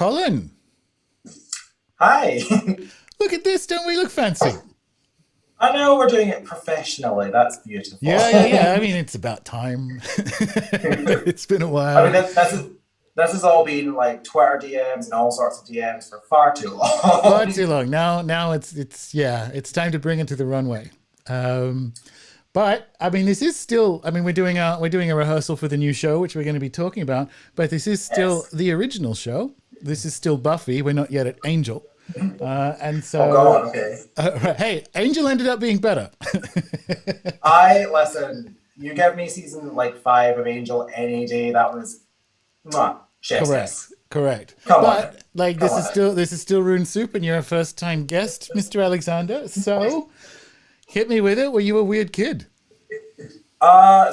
Colin, Hi. look at this. Don't we look fancy? I know we're doing it professionally. That's beautiful. Yeah. I mean, it's about time. It's been a I mean, while. this has all been like Twitter DMs and all sorts of DMs for far too Far too long. long. Now it's time to bring it to the runway. Um, but I mean, this is still. I mean, we're doing a rehearsal for the new show, which we're going to be talking about. But this is still Yes. the original show. This is still Buffy. We're not yet at Angel. And Oh so, God. Okay. right, hey, Angel ended up being better. I listen. You give me season like five of Angel any day. That was chef's Correct, kiss. correct. Come on, But like come on. this is still Rune Soup, and you're a first time guest, Mr. Alexander. So hit me with it. Were you a weird kid?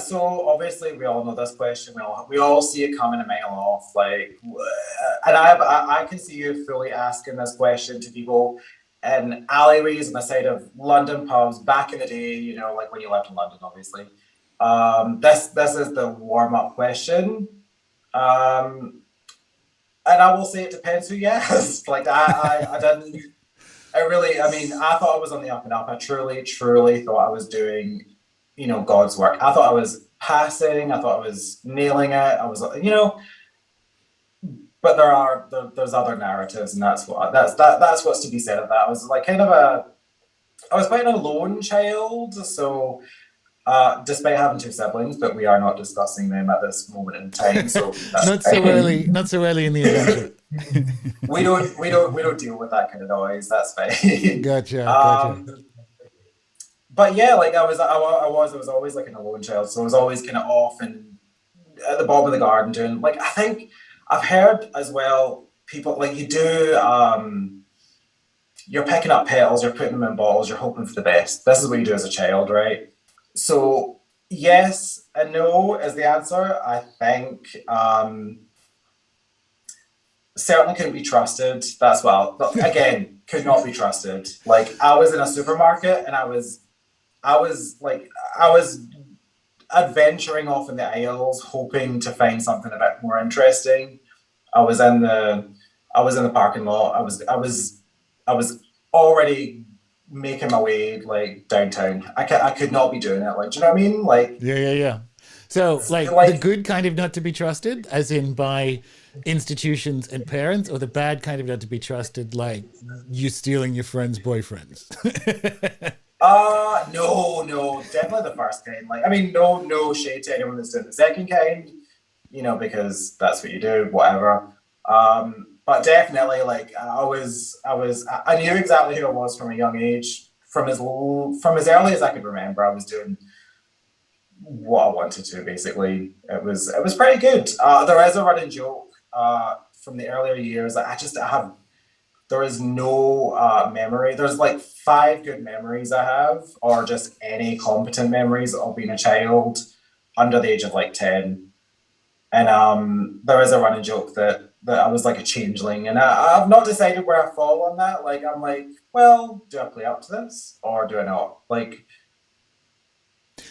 So obviously we all know this question. We all see it coming a mile off. And I can see you fully asking this question to people in alleyways on the side of London pubs back in the day. You know, like when you lived in London, obviously. This is the warm up question. Um, and I will say it depends who you ask. I didn't. I really, I mean, I thought I was on the up and up. I truly, truly thought I was doing, God's work. I thought I was passing. I thought I was nailing it. But there's other narratives, and that's what's to be said of that. I was like I was quite an alone child. So, despite having two siblings, but we are not discussing them at this moment in time. So that's Not so early. fine. Not so early in the adventure. We don't deal with that kind of noise. That's fine. Gotcha. But yeah, like I was always like an alone child, so I was always kind of off and at the bottom of the garden doing like I think I've heard as well people like you do you're picking up petals, you're putting them in bottles, you're hoping for the best. This is what you do as a child, right? So yes and no is the answer. I think certainly couldn't be trusted. That's well again could not be trusted. Like I was in a supermarket and I was adventuring off in the aisles, hoping to find something a bit more interesting. I was in the I was in the parking lot. I was already making my way like downtown. I could not be doing it. Like, do you know what I mean? Yeah. So, like the Like good kind of not to be trusted, as in by institutions and parents, or the bad kind of not to be trusted, like you stealing your friends' boyfriends. no, definitely the first kind. Like, I mean, no shade to anyone that's doing the second kind, because that's what you do, whatever. But definitely, like, I knew exactly who I was from a young age. From as early as I could remember, I was doing what I wanted to. Basically, it was pretty good. There is a running joke from the earlier years. I have there is no memory. There's like five good memories I have, or just any competent memories of being a child under the age of like 10. And there is a running joke that I was like a changeling, and I've not decided where I fall on that. Like I'm like, well, do I play up to this or do I not? Like,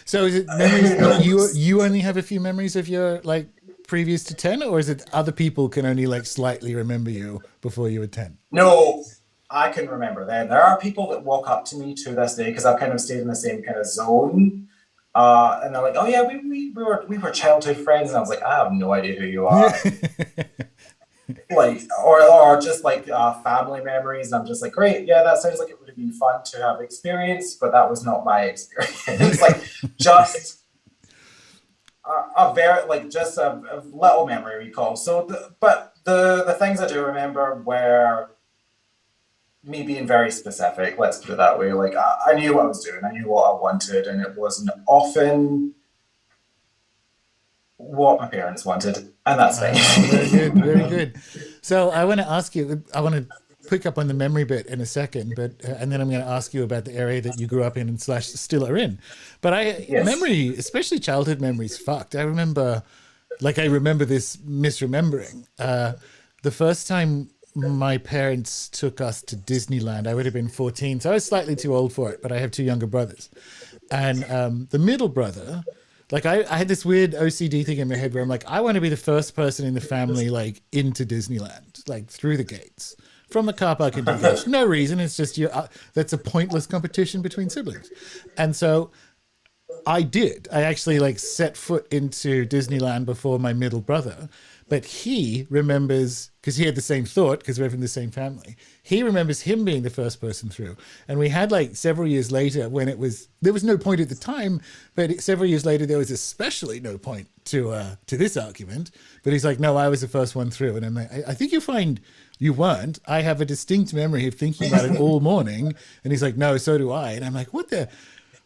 So, is it memories that you only have a few memories of your like previous to 10, or is it other people can only like slightly remember you before you were 10? no, I can remember then. There are people that walk up to me to this day because I've kind of stayed in the same kind of zone. And they're like, "Oh yeah, we were childhood friends," and I was like, "I have no idea who you are." Like, or just like family memories. And I'm just like, "Great, yeah, that sounds like it would have been fun to have experienced, but that was not my experience." Like, just a very like just a little memory recall. But the things I do remember were me being very specific. Let's put it that way. Like I knew what I was doing. I knew what I wanted, and it wasn't often what my parents wanted, and that's Very good, very fine. good. So I want to ask you. I want to pick up on the memory bit in a second, but and then I'm going to ask you about the area that you grew up in and slash still are in. But Yes. memory, especially childhood memories, fucked. I remember this misremembering. The first time my parents took us to Disneyland, I would have been 14, so I was slightly too old for it. But I have two younger brothers, and the middle brother, like I had this weird OCD thing in my head where I'm like, I want to be the first person in the family like into Disneyland. like through the gates from the car park into the gates. No reason. It's just you. That's a pointless competition between siblings, and so I did. I actually like set foot into Disneyland before my middle brother, but he remembers because he had the same thought because we're from the same family. He remembers him being the first person through, and we had like several years later when there was no point at the time, but several years later there was especially no point to this argument. But he's like, no, I was the first one through, and I'm like, I think you find you weren't. I have a distinct memory of thinking about it all morning, and he's like, no, so do I, and I'm like, what the.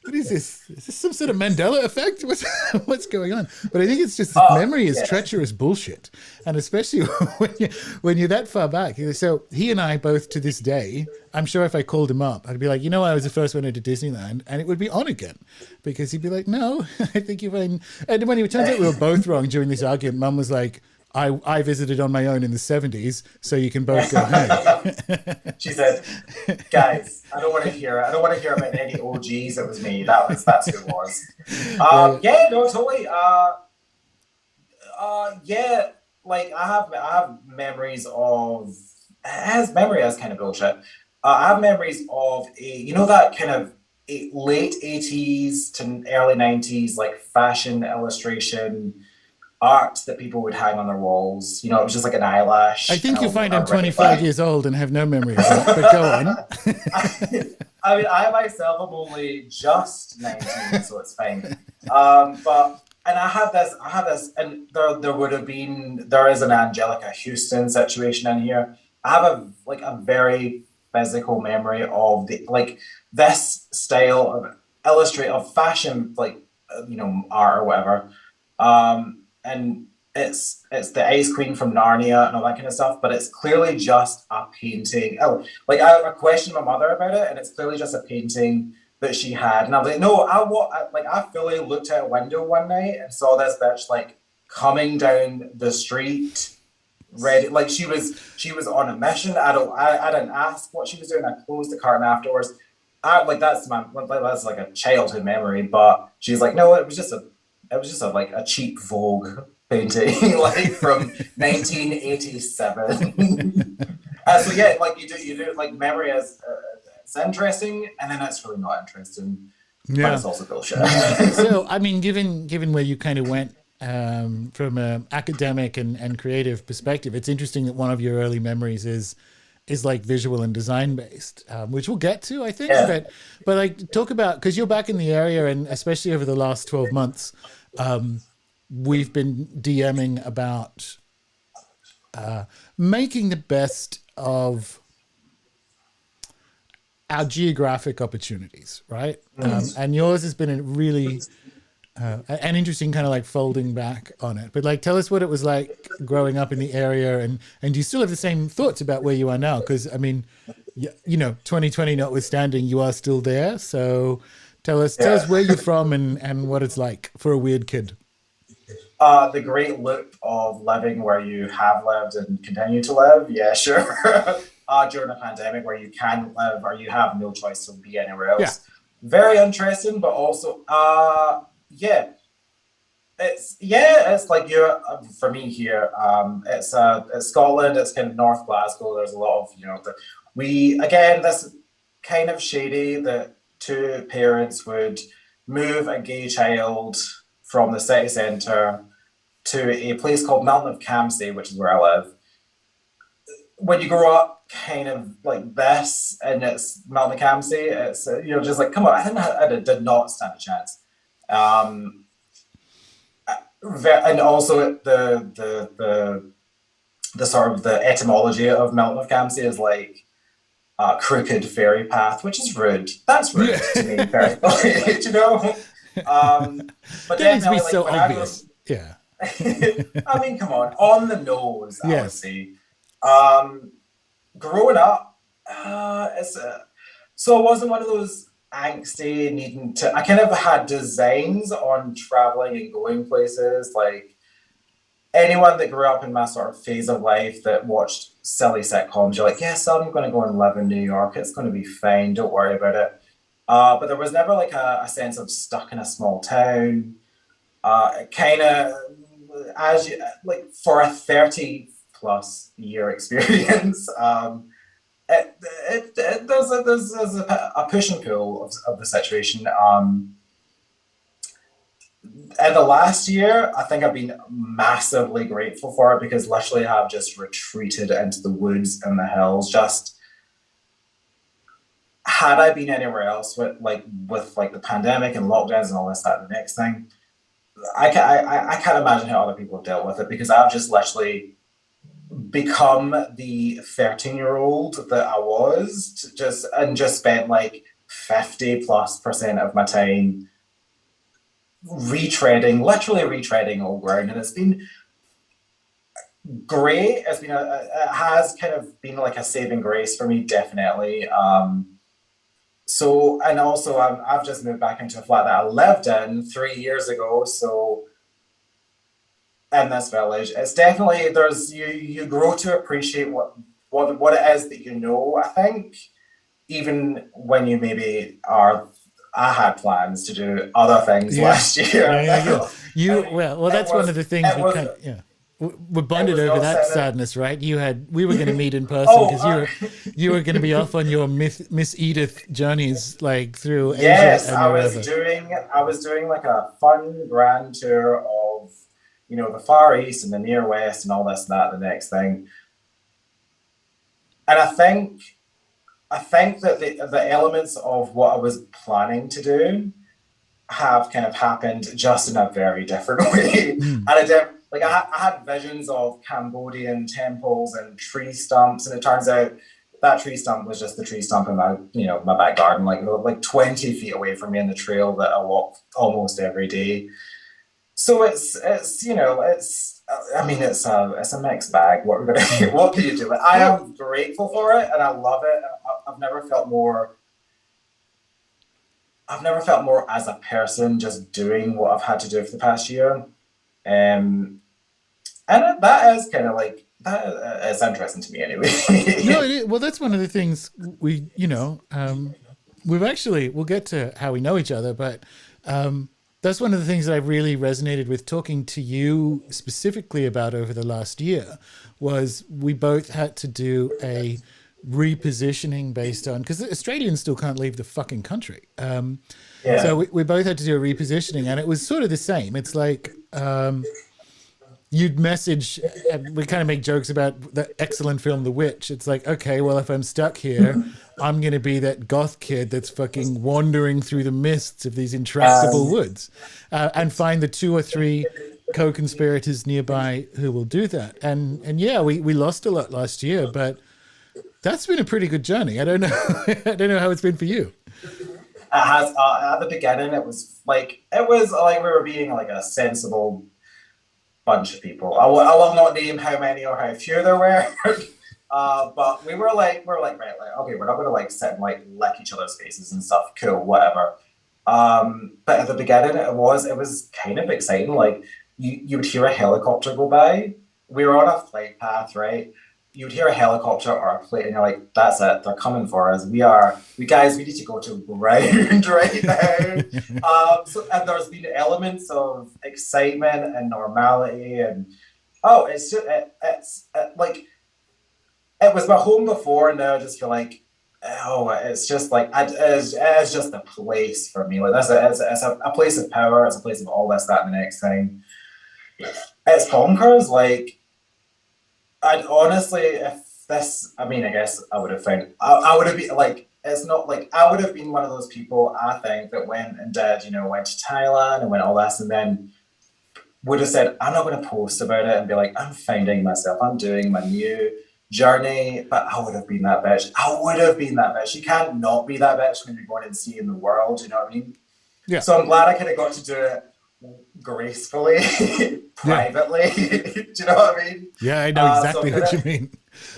What is this? Is this some sort of Mandela effect? What's going on? But I think it's just memory is treacherous bullshit, and especially when you're that far back. So he and I both to this day, I'm sure if I called him up, I'd be like, I was the first one into Disneyland, and it would be on again, because he'd be like, no, I think you've been. And when it turns out we were both wrong during this argument, Mum was like, I visited on my own in the 70s, so you can both go home. She said, guys, I don't want to hear it. I don't want to hear about any OGs. It was me. That's who it was. Yeah, no, totally. Yeah, like I have memories of, memory as kind of bullshit. I have memories of that kind of late 80s to early 90s, like fashion illustration art that people would hang on their walls. It was just like an eyelash. I think you'll find I'm 25 years old and have no memory of that, but go on. I mean, I myself am only just 19, so it's fine. And I have this, and there is an Angelica Houston situation in here. I have a very physical memory of this style of fashion, art or whatever. And it's the Ice Queen from Narnia and all that kind of stuff, but it's clearly just a painting. I questioned my mother about it, and it's clearly just a painting that she had. And I was like, no, I fully looked out a window one night and saw this bitch coming down the street, ready. Like she was on a mission. I didn't ask what she was doing. I closed the curtain afterwards. That's like a childhood memory, but she's like, no, it was just a cheap Vogue painting, from 1987. So yeah, you do memory is it's interesting, and then it's really not interesting. Yeah, but it's also bullshit. So I mean, given where you kind of went from an academic and creative perspective, it's interesting that one of your early memories is visual and design based, which we'll get to, I think. Yeah. But talk about, because you're back in the area, and especially over the last 12 months. We've been DMing about making the best of our geographic opportunities, right? And yours has been a really an interesting kind of folding back on it. But tell us what it was like growing up in the area, and do you still have the same thoughts about where you are now? Because I mean, 2020 notwithstanding, you are still there. So tell us where you're from and what it's like for a weird kid. The great loop of living where you have lived and continue to live. Yeah, sure. During a pandemic where you can live or you have no choice to be anywhere else. Yeah. Very interesting, but also, it's like for me here, it's Scotland. It's kind of North Glasgow. There's a lot of, this kind of shady that two parents would move a gay child from the city centre to a place called Milton of Campsie, which is where I live. When you grow up kind of like this, and it's Milton of Campsie, it's just come on, I did not stand a chance. And also the sort of the etymology of Milton of Campsie is crooked ferry path, which is rude. That's rude to me, personally. But that needs to be so obvious. Yeah. I mean, come on the nose, I would say. Growing up, so it wasn't one of those angsty needing to. I kind of had designs on traveling and going places. Anyone that grew up in my sort of phase of life that watched silly sitcoms, you're like, yes, I'm going to go and live in New York. It's going to be fine. Don't worry about it. But there was never a sense of stuck in a small town. Kind of as you for a 30 plus year experience, there's a push and pull of the situation. In the last year, I think I've been massively grateful for it because literally I've just retreated into the woods and the hills. Just had I been anywhere else with the pandemic and lockdowns and all this, that, and the next thing, I can't imagine how other people have dealt with it because I've just literally become the 13-year-old that I was, just spent like 50+% of my time literally retreading old ground, and it's been great. It has kind of been like a saving grace for me, definitely. So, and also I've just moved back into a flat that I lived in 3 years ago. So, in this village, it's definitely you grow to appreciate what it is that you know. I think even when you maybe are. I had plans to do other things last year. That's one of the things we bonded over that sadness, right? We were going to meet in person because you were going to be off on your Miss Edith journeys, like through Asia. Yes, I was doing like a fun grand tour of, the Far East and the Near West and all this and that, the next thing. And I think that the elements of what I was planning to do have kind of happened just in a very different way. And I had visions of Cambodian temples and tree stumps, and it turns out that tree stump was just the tree stump in my back garden, like 20 feet away from me in the trail that I walk almost every day. So it's a mixed bag. What can you do? I am grateful for it and I love it. I've never felt more as a person just doing what I've had to do for the past year. And that is kind of like, that is interesting to me anyway. Well, that's one of the things we'll get to how we know each other, but that's one of the things that I really resonated with talking to you specifically about over the last year was we both had to do a repositioning based on, because Australians still can't leave the fucking country. So we both had to do a repositioning, and it was sort of the same. It's like you'd message, and we kind of make jokes about the excellent film The Witch. It's like, okay, well, if I'm stuck here, I'm going to be that goth kid that's fucking wandering through the mists of these intractable woods and find the 2 or 3 co-conspirators nearby who will do that. And we lost a lot last year, but that's been a pretty good journey. I don't know how it's been for you. It has. At the beginning, it was like we were being like a sensible bunch of people. I will not name how many or how few there were, but we were like, right, like, okay, we're not going to like sit and like lick each other's faces and stuff. Cool, whatever. But at the beginning, it was kind of exciting. Like you would hear a helicopter go by. We were on a flight path, right? You would hear a helicopter or a plane, and you're like, that's it, they're coming for us. We need to go to ground right now. And there's been elements of excitement and normality, and it's like, it was my home before, and now I just feel like, it's just like, it is just a place for me. Like, it's a place of power, it's a place of all this, that, and the next thing. It's bonkers, like, I'd honestly, I guess I would have found, I would have been like, it's not like, I would have been one of those people, I think, that went and did, went to Thailand and went all this, and then would have said, I'm not going to post about it and be like, I'm finding myself, I'm doing my new journey. But I would have been that bitch. You can't not be that bitch when you're going and seeing the world, you know what I mean? Yeah. So I'm glad I kind of got to do it gracefully, privately. Do you know what I mean? Yeah, I know exactly what you mean.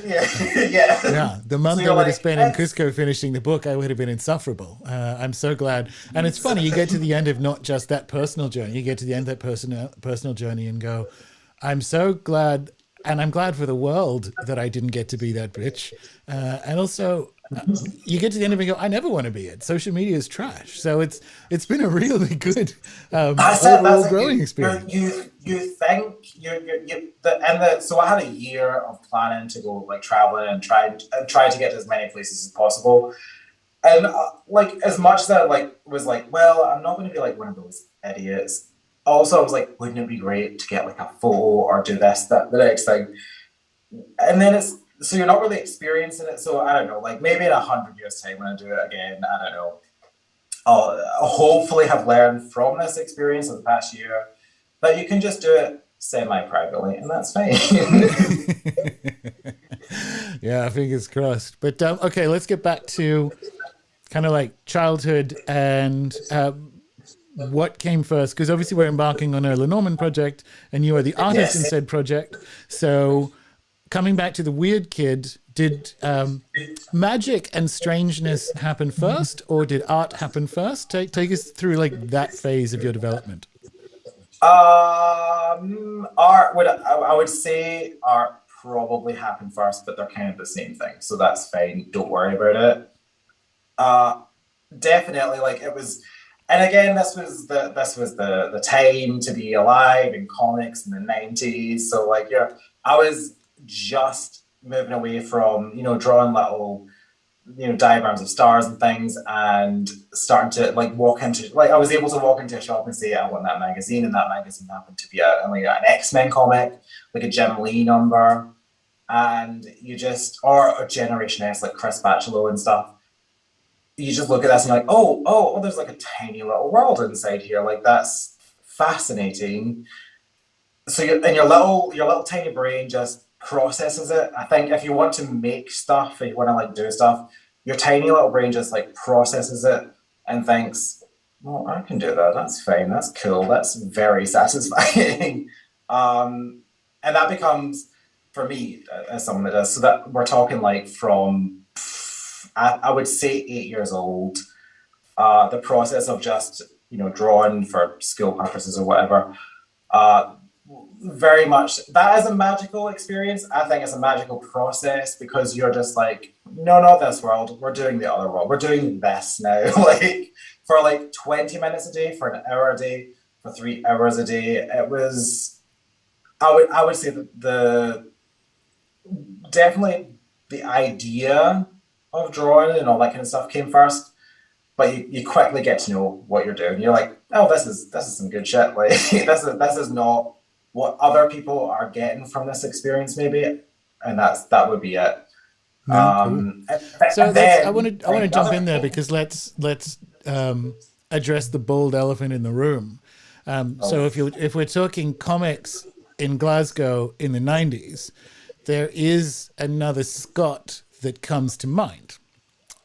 Yeah. The month I would have spent in Cusco finishing the book, I would have been insufferable. I'm so glad. And it's funny, you get to the end of not just that personal journey, you get to the end of that personal journey and go, I'm so glad, and I'm glad for the world that I didn't get to be that bitch. And also, you get to the end of it and go, I never want to be it. Social media is trash. So it's been a really good That's it. overall That's it. growing experience. You think so I had a year of planning to go like traveling and try to get to as many places as possible. And like as much that like was like, well, I'm not going to be like one of those idiots. Also, I was like, wouldn't it be great to get like a photo or do this, that, the next thing? And then it's so you're not really experiencing it. So I don't know, like maybe in 100 years' time when I do it again, I don't know. I'll hopefully have learned from this experience of the past year that you can just do it semi-privately, and that's fine. Yeah, fingers crossed. But okay, let's get back to kind of like childhood and what came first. Because obviously we're embarking on a Lenormand project, and you are the artist in Yes. said project. So coming back to the weird kid, did magic and strangeness happen first, or did art happen first? Take us through like that phase of your development. Art would I would say art probably happened first, but they're kind of the same thing, so that's fine. Don't worry about it. Uh, Definitely, like it was, and again, this was the time to be alive in comics in the 90s. So like, yeah, I was just moving away from drawing little diagrams of stars and things and starting to like walk into like I was able to walk into a shop and say I want that magazine, and that magazine happened to be like an X-Men comic, like a Jim Lee number, and you just or a Generation S like Chris Bachalo and stuff. You just look at this and you're like, oh, there's like a tiny little world inside here, like that's fascinating. So your little tiny brain just processes it. I think if you want to make stuff, if you want to like do stuff, your tiny little brain just like processes it and thinks, well, I can do that. That's fine. That's cool. That's very satisfying. And that becomes for me as someone that does. So that we're talking like from I would say 8 years old. The process of just drawing for school purposes or whatever. Uh, Very much that is a magical experience. I think it's a magical process because you're just like, no, not this world. We're doing the other world. We're doing this now. Like for like 20 minutes a day, for an hour a day, for 3 hours a day. It was I would say that the definitely the idea of drawing and all that kind of stuff came first. But you quickly get to know what you're doing. You're like, oh, this is some good shit. Like this is not what other people are getting from this experience, maybe, and that would be it. No, cool. And, So and let's. I then want to. I want to like jump other in there people. because let's address the bold elephant in the room. So Oh, if we're talking comics in Glasgow in the '90s, there is another Scott that comes to mind.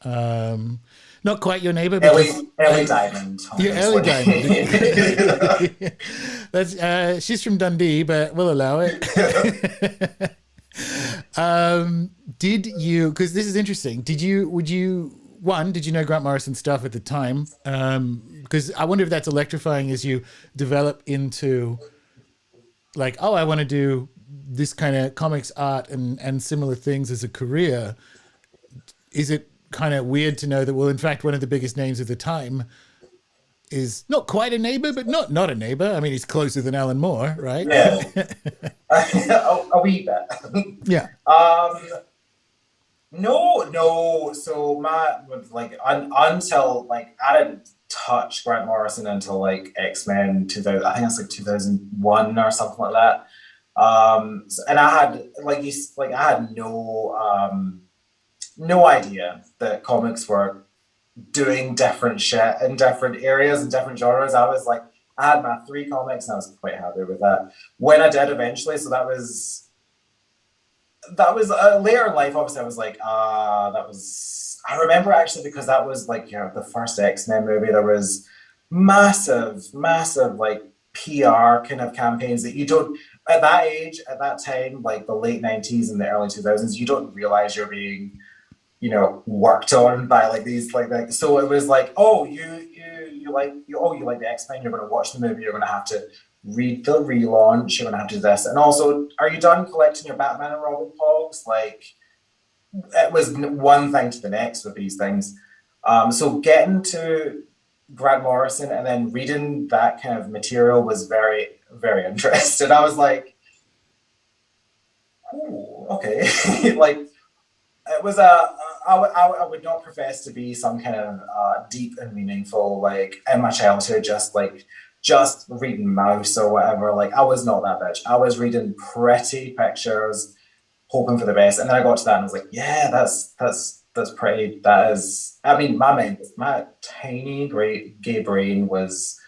Um, Not quite your neighbor because Ellie Diamond, you're Ellie Diamond. obviously. That's she's from Dundee, but we'll allow it. Did you? Because this is interesting. Did you? Would you? One, did you know Grant Morrison stuff at the time? Because I wonder if that's electrifying as you develop into like, oh, I want to do this kind of comics art and similar things as a career. Is it kind of weird to know that, well, in fact, one of the biggest names of the time is not quite a neighbor, but not a neighbor. I mean, he's closer than Alan Moore, right? Yeah, a wee bit. Yeah. um, No, no. So my like until like I didn't touch Grant Morrison until like X-Men 2000. I think it's like 2001 or something like that. And I had like I had no idea that comics were doing different shit in different areas and different genres. I was like, I had my three comics and I was quite happy with that. When I did eventually, so that was later in life. Obviously, I was like, that was. I remember actually because that was like the first X-Men movie. There was massive like PR kind of campaigns that you don't at that age at that time, like the late 90s and the early 2000s. You don't realize you're being worked on by like these like so it was like, oh, you like the X-Men, you're going to watch the movie, you're going to have to read the relaunch, you're going to have to do this, and also, are you done collecting your Batman and Robin pogs? Like, it was one thing to the next with these things. So getting to Grant Morrison and then reading that kind of material was very, very interesting. I was like, ooh, okay. Like, it was I would not profess to be some kind of deep and meaningful, like, in my childhood, just reading Mouse or whatever. Like, I was not that bitch. I was reading pretty pictures, hoping for the best. And then I got to that and I was like, yeah, that's pretty. That is, I mean, my tiny great gay brain was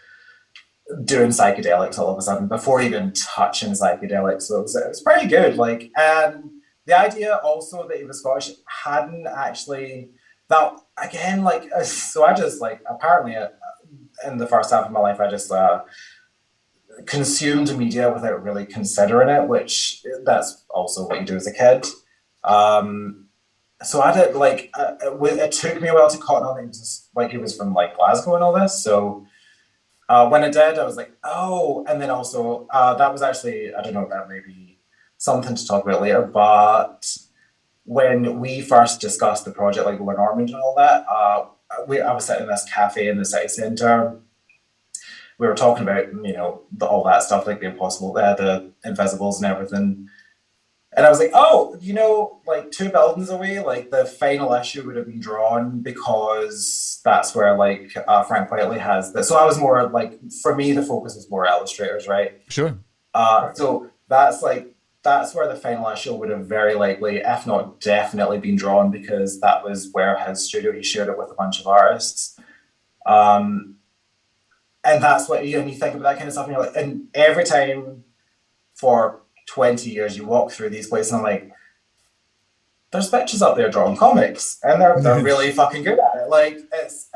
doing psychedelics all of a sudden before even touching psychedelics. So it was pretty good. Like, and the idea also that he was Scottish hadn't actually, that again, like, so I just, like, apparently in the first half of my life, I just consumed media without really considering it, which that's also what you do as a kid. So I did, like, it took me a while to cotton on that he was just, like, he was from, like, Glasgow and all this. So when I did, I was like, oh, and then also that was actually, I don't know, that may be something to talk about later, but when we first discussed the project, like Lenormand and all that, I was sitting in this cafe in the city centre. We were talking about, all that stuff, like the impossible, the invisibles and everything. And I was like, oh, like, two buildings away, like, the final issue would have been drawn because that's where, like, Frank Whiteley has this. So I was more like, for me, the focus was more illustrators, right? Sure. So that's where the final issue would have very likely, if not definitely, been drawn because that was where his studio, he shared it with a bunch of artists. And that's what, you think about that kind of stuff, and you're like, and every time for 20 years you walk through these places and I'm like, there's bitches up there drawing comics and they're really fucking good at it. Like, it's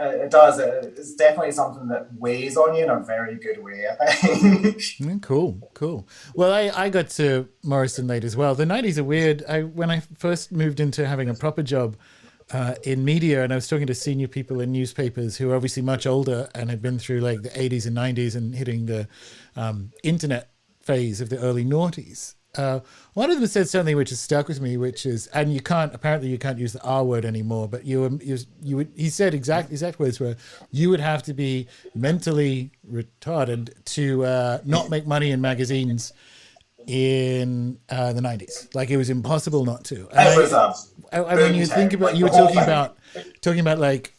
definitely something that weighs on you in a very good way, I think. Cool. Well, I got to Morrison late as well. The 90s are weird. When I first moved into having a proper job in media, and I was talking to senior people in newspapers who are obviously much older and had been through, like, the 80s and 90s and hitting the internet phase of the early noughties. One of them said something which has stuck with me, which is, and you can't use the R word anymore, but he said exact words were, you would have to be mentally retarded to not make money in magazines in the 90s. Like, it was impossible not to. And when you think about, you were talking about like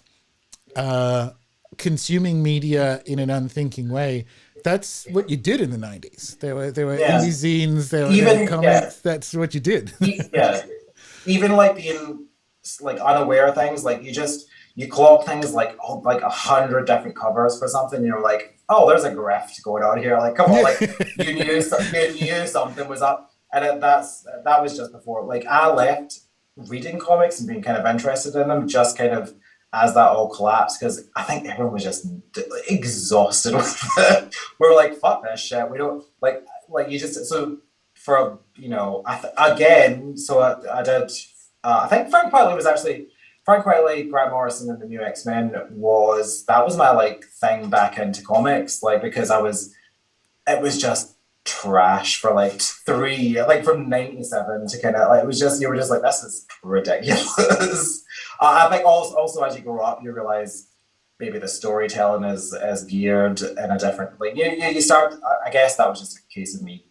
consuming media in an unthinking way. That's what you did in the 90s. There were indie zines, there were comics. Yeah. That's what you did. Yeah. Even, like, being, like, unaware of things, like, you clock things like 100 different covers for something. You're like, oh, there's a grift going on here. Like, come on, like, you knew something was up, and that was just before. Like, I left reading comics and being kind of interested in them just kind of as that all collapsed, because I think everyone was just exhausted with it. We were like, fuck this shit. We don't like you just, so for, again, so I did, I think Frank Whiteley, Grant Morrison and the New X-Men that was my, like, thing back into comics, like, because it was just trash for, like, 3 years, like, from 97 to kind of, like, it was just, you were just like, this is ridiculous. I think also as you grow up, you realize maybe the storytelling is geared in a different, like, you start, I guess that was just a case of me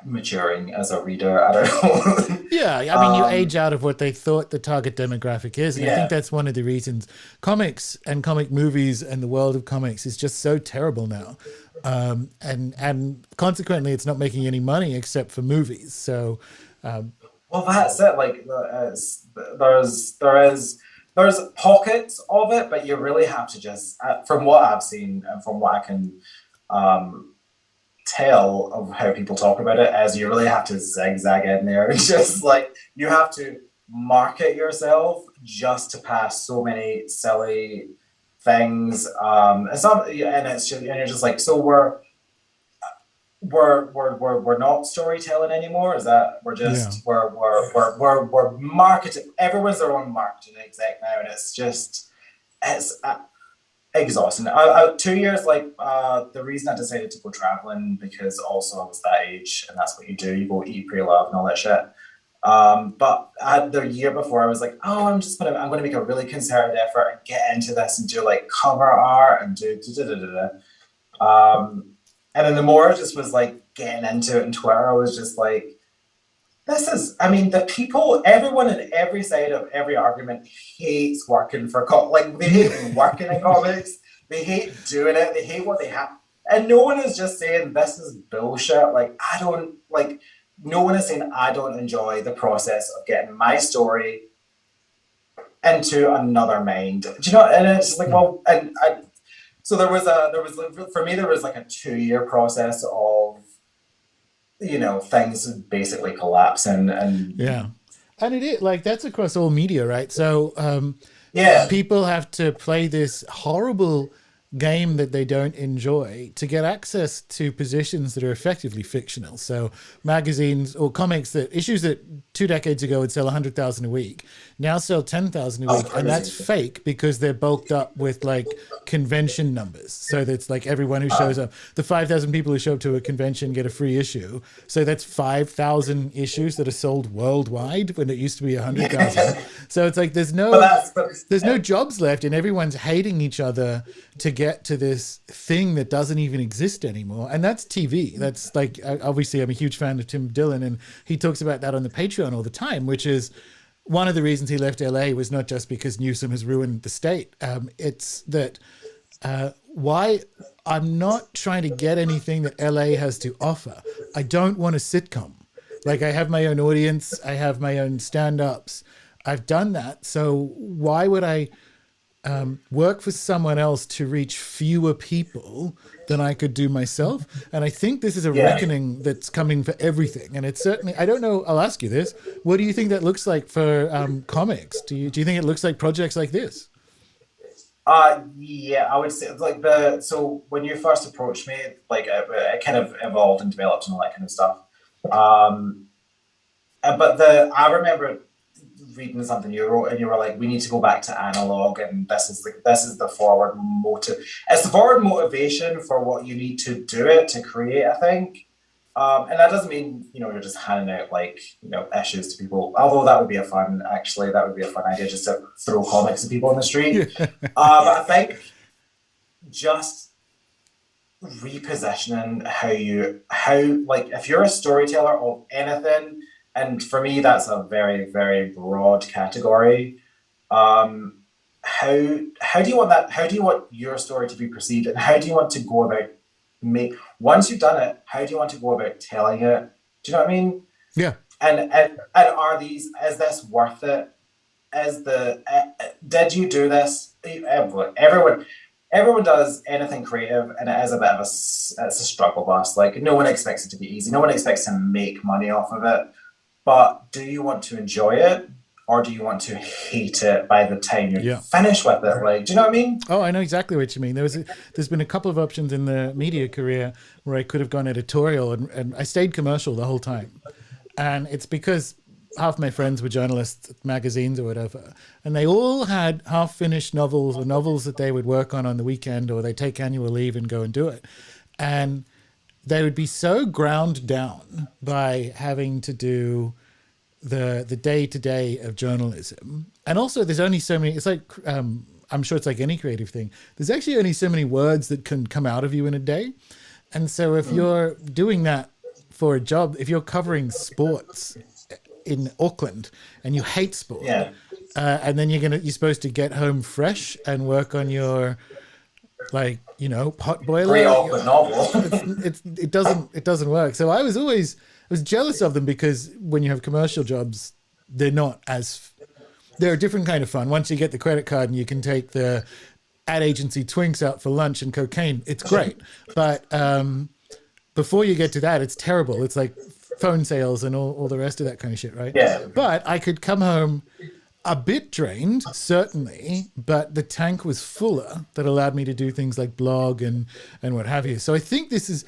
maturing as a reader. I don't know. Yeah, I mean, you age out of what they thought the target demographic is, and I think that's one of the reasons comics and comic movies and the world of comics is just so terrible now, and consequently, it's not making any money except for movies. So, well, that's it. Like, there's pockets of it, but you really have to just, from what I've seen and from what I can tell of how people talk about it, as you really have to zigzag in there. It's just like, you have to market yourself just to pass so many silly things. And you're just like, so we're not storytelling anymore. Is that we're marketing? Everyone's their own marketing exec now, and it's exhausting. 2 years, like, the reason I decided to go traveling, because also I was that age, and that's what you do. You go eat, pray, love, and all that shit. But the year before, I was like, oh, I'm gonna make a really concerted effort and get into this and do like cover art and do da da da da da. And then the more I just was like getting into it on Twitter, I was just like, this is, I mean, the people, everyone in every side of every argument hates working for, like, they hate working in comics. They hate doing it. They hate what they have. And no one is just saying this is bullshit. Like, no one is saying I don't enjoy the process of getting my story into another mind. Do you know? And it's like, well, so for me, there was like a 2-year process of, things basically collapse and yeah. And it is like that's across all media, right? So yeah, people have to play this horrible game that they don't enjoy to get access to positions that are effectively fictional. So magazines or comics issues that 2 decades ago would sell 100,000 a week now sell 10,000 a week, and that's fake because they're bulked up with like convention numbers. So that's like everyone who shows up, the 5,000 people who show up to a convention get a free issue. So that's 5,000 issues that are sold worldwide when it used to be 100,000. So it's like there's no jobs left, and everyone's hating each other to get to this thing that doesn't even exist anymore. And that's TV. That's like, obviously I'm a huge fan of Tim Dillon, and he talks about that on the Patreon all the time, which is one of the reasons he left LA was not just because Newsom has ruined the state. It's that why I'm not trying to get anything that LA has to offer. I don't want a sitcom. Like, I have my own audience. I have my own stand-ups. I've done that. So why would I work for someone else to reach fewer people than I could do myself? And I think this is a reckoning that's coming for everything. And it's certainly, I don't know, I'll ask you this. What do you think that looks like for comics? Do you think it looks like projects like this? Yeah, I would say like so when you first approached me, like it kind of evolved and developed and all that kind of stuff. But I remember reading something you wrote, and you were like, we need to go back to analog, and this is the forward motive. It's the forward motivation for what you need to do it to create, I think. And that doesn't mean, you're just handing out like, issues to people. Although that would be a fun idea, just to throw comics at people on the street. But I think just repositioning how like if you're a storyteller of anything, and for me that's a very, very broad category. How do you want your story to be perceived, and how do you want to go about once you've done it, how do you want to go about telling it? Do you know what I mean? Yeah. And is this worth it? Did you do this? Everyone does anything creative, and it is a bit of it's a struggle bus. Like, no one expects it to be easy. No one expects to make money off of it. But do you want to enjoy it, or do you want to hate it by the time you're finished with it? Like, do you know what I mean? Oh, I know exactly what you mean. There's been a couple of options in the media career where I could have gone editorial, and I stayed commercial the whole time. And it's because half my friends were journalists at magazines or whatever, and they all had half-finished novels or novels that they would work on the weekend, or they take annual leave and go and do it. And they would be so ground down by having to do the day-to-day of journalism. And also there's only so many, it's like, I'm sure it's like any creative thing. There's actually only so many words that can come out of you in a day. And so if you're doing that for a job, if you're covering sports in Auckland and you hate sport, and then you're supposed to get home fresh and work on your, like, pot boiler. Great Auckland novel. It doesn't work. So I was jealous of them, because when you have commercial jobs, they're a different kind of fun. Once you get the credit card and you can take the ad agency twinks out for lunch and cocaine, it's great. But before you get to that, it's terrible. It's like phone sales and all the rest of that kind of shit, right? Yeah. But I could come home a bit drained, certainly, but the tank was fuller that allowed me to do things like blog and what have you. So I think this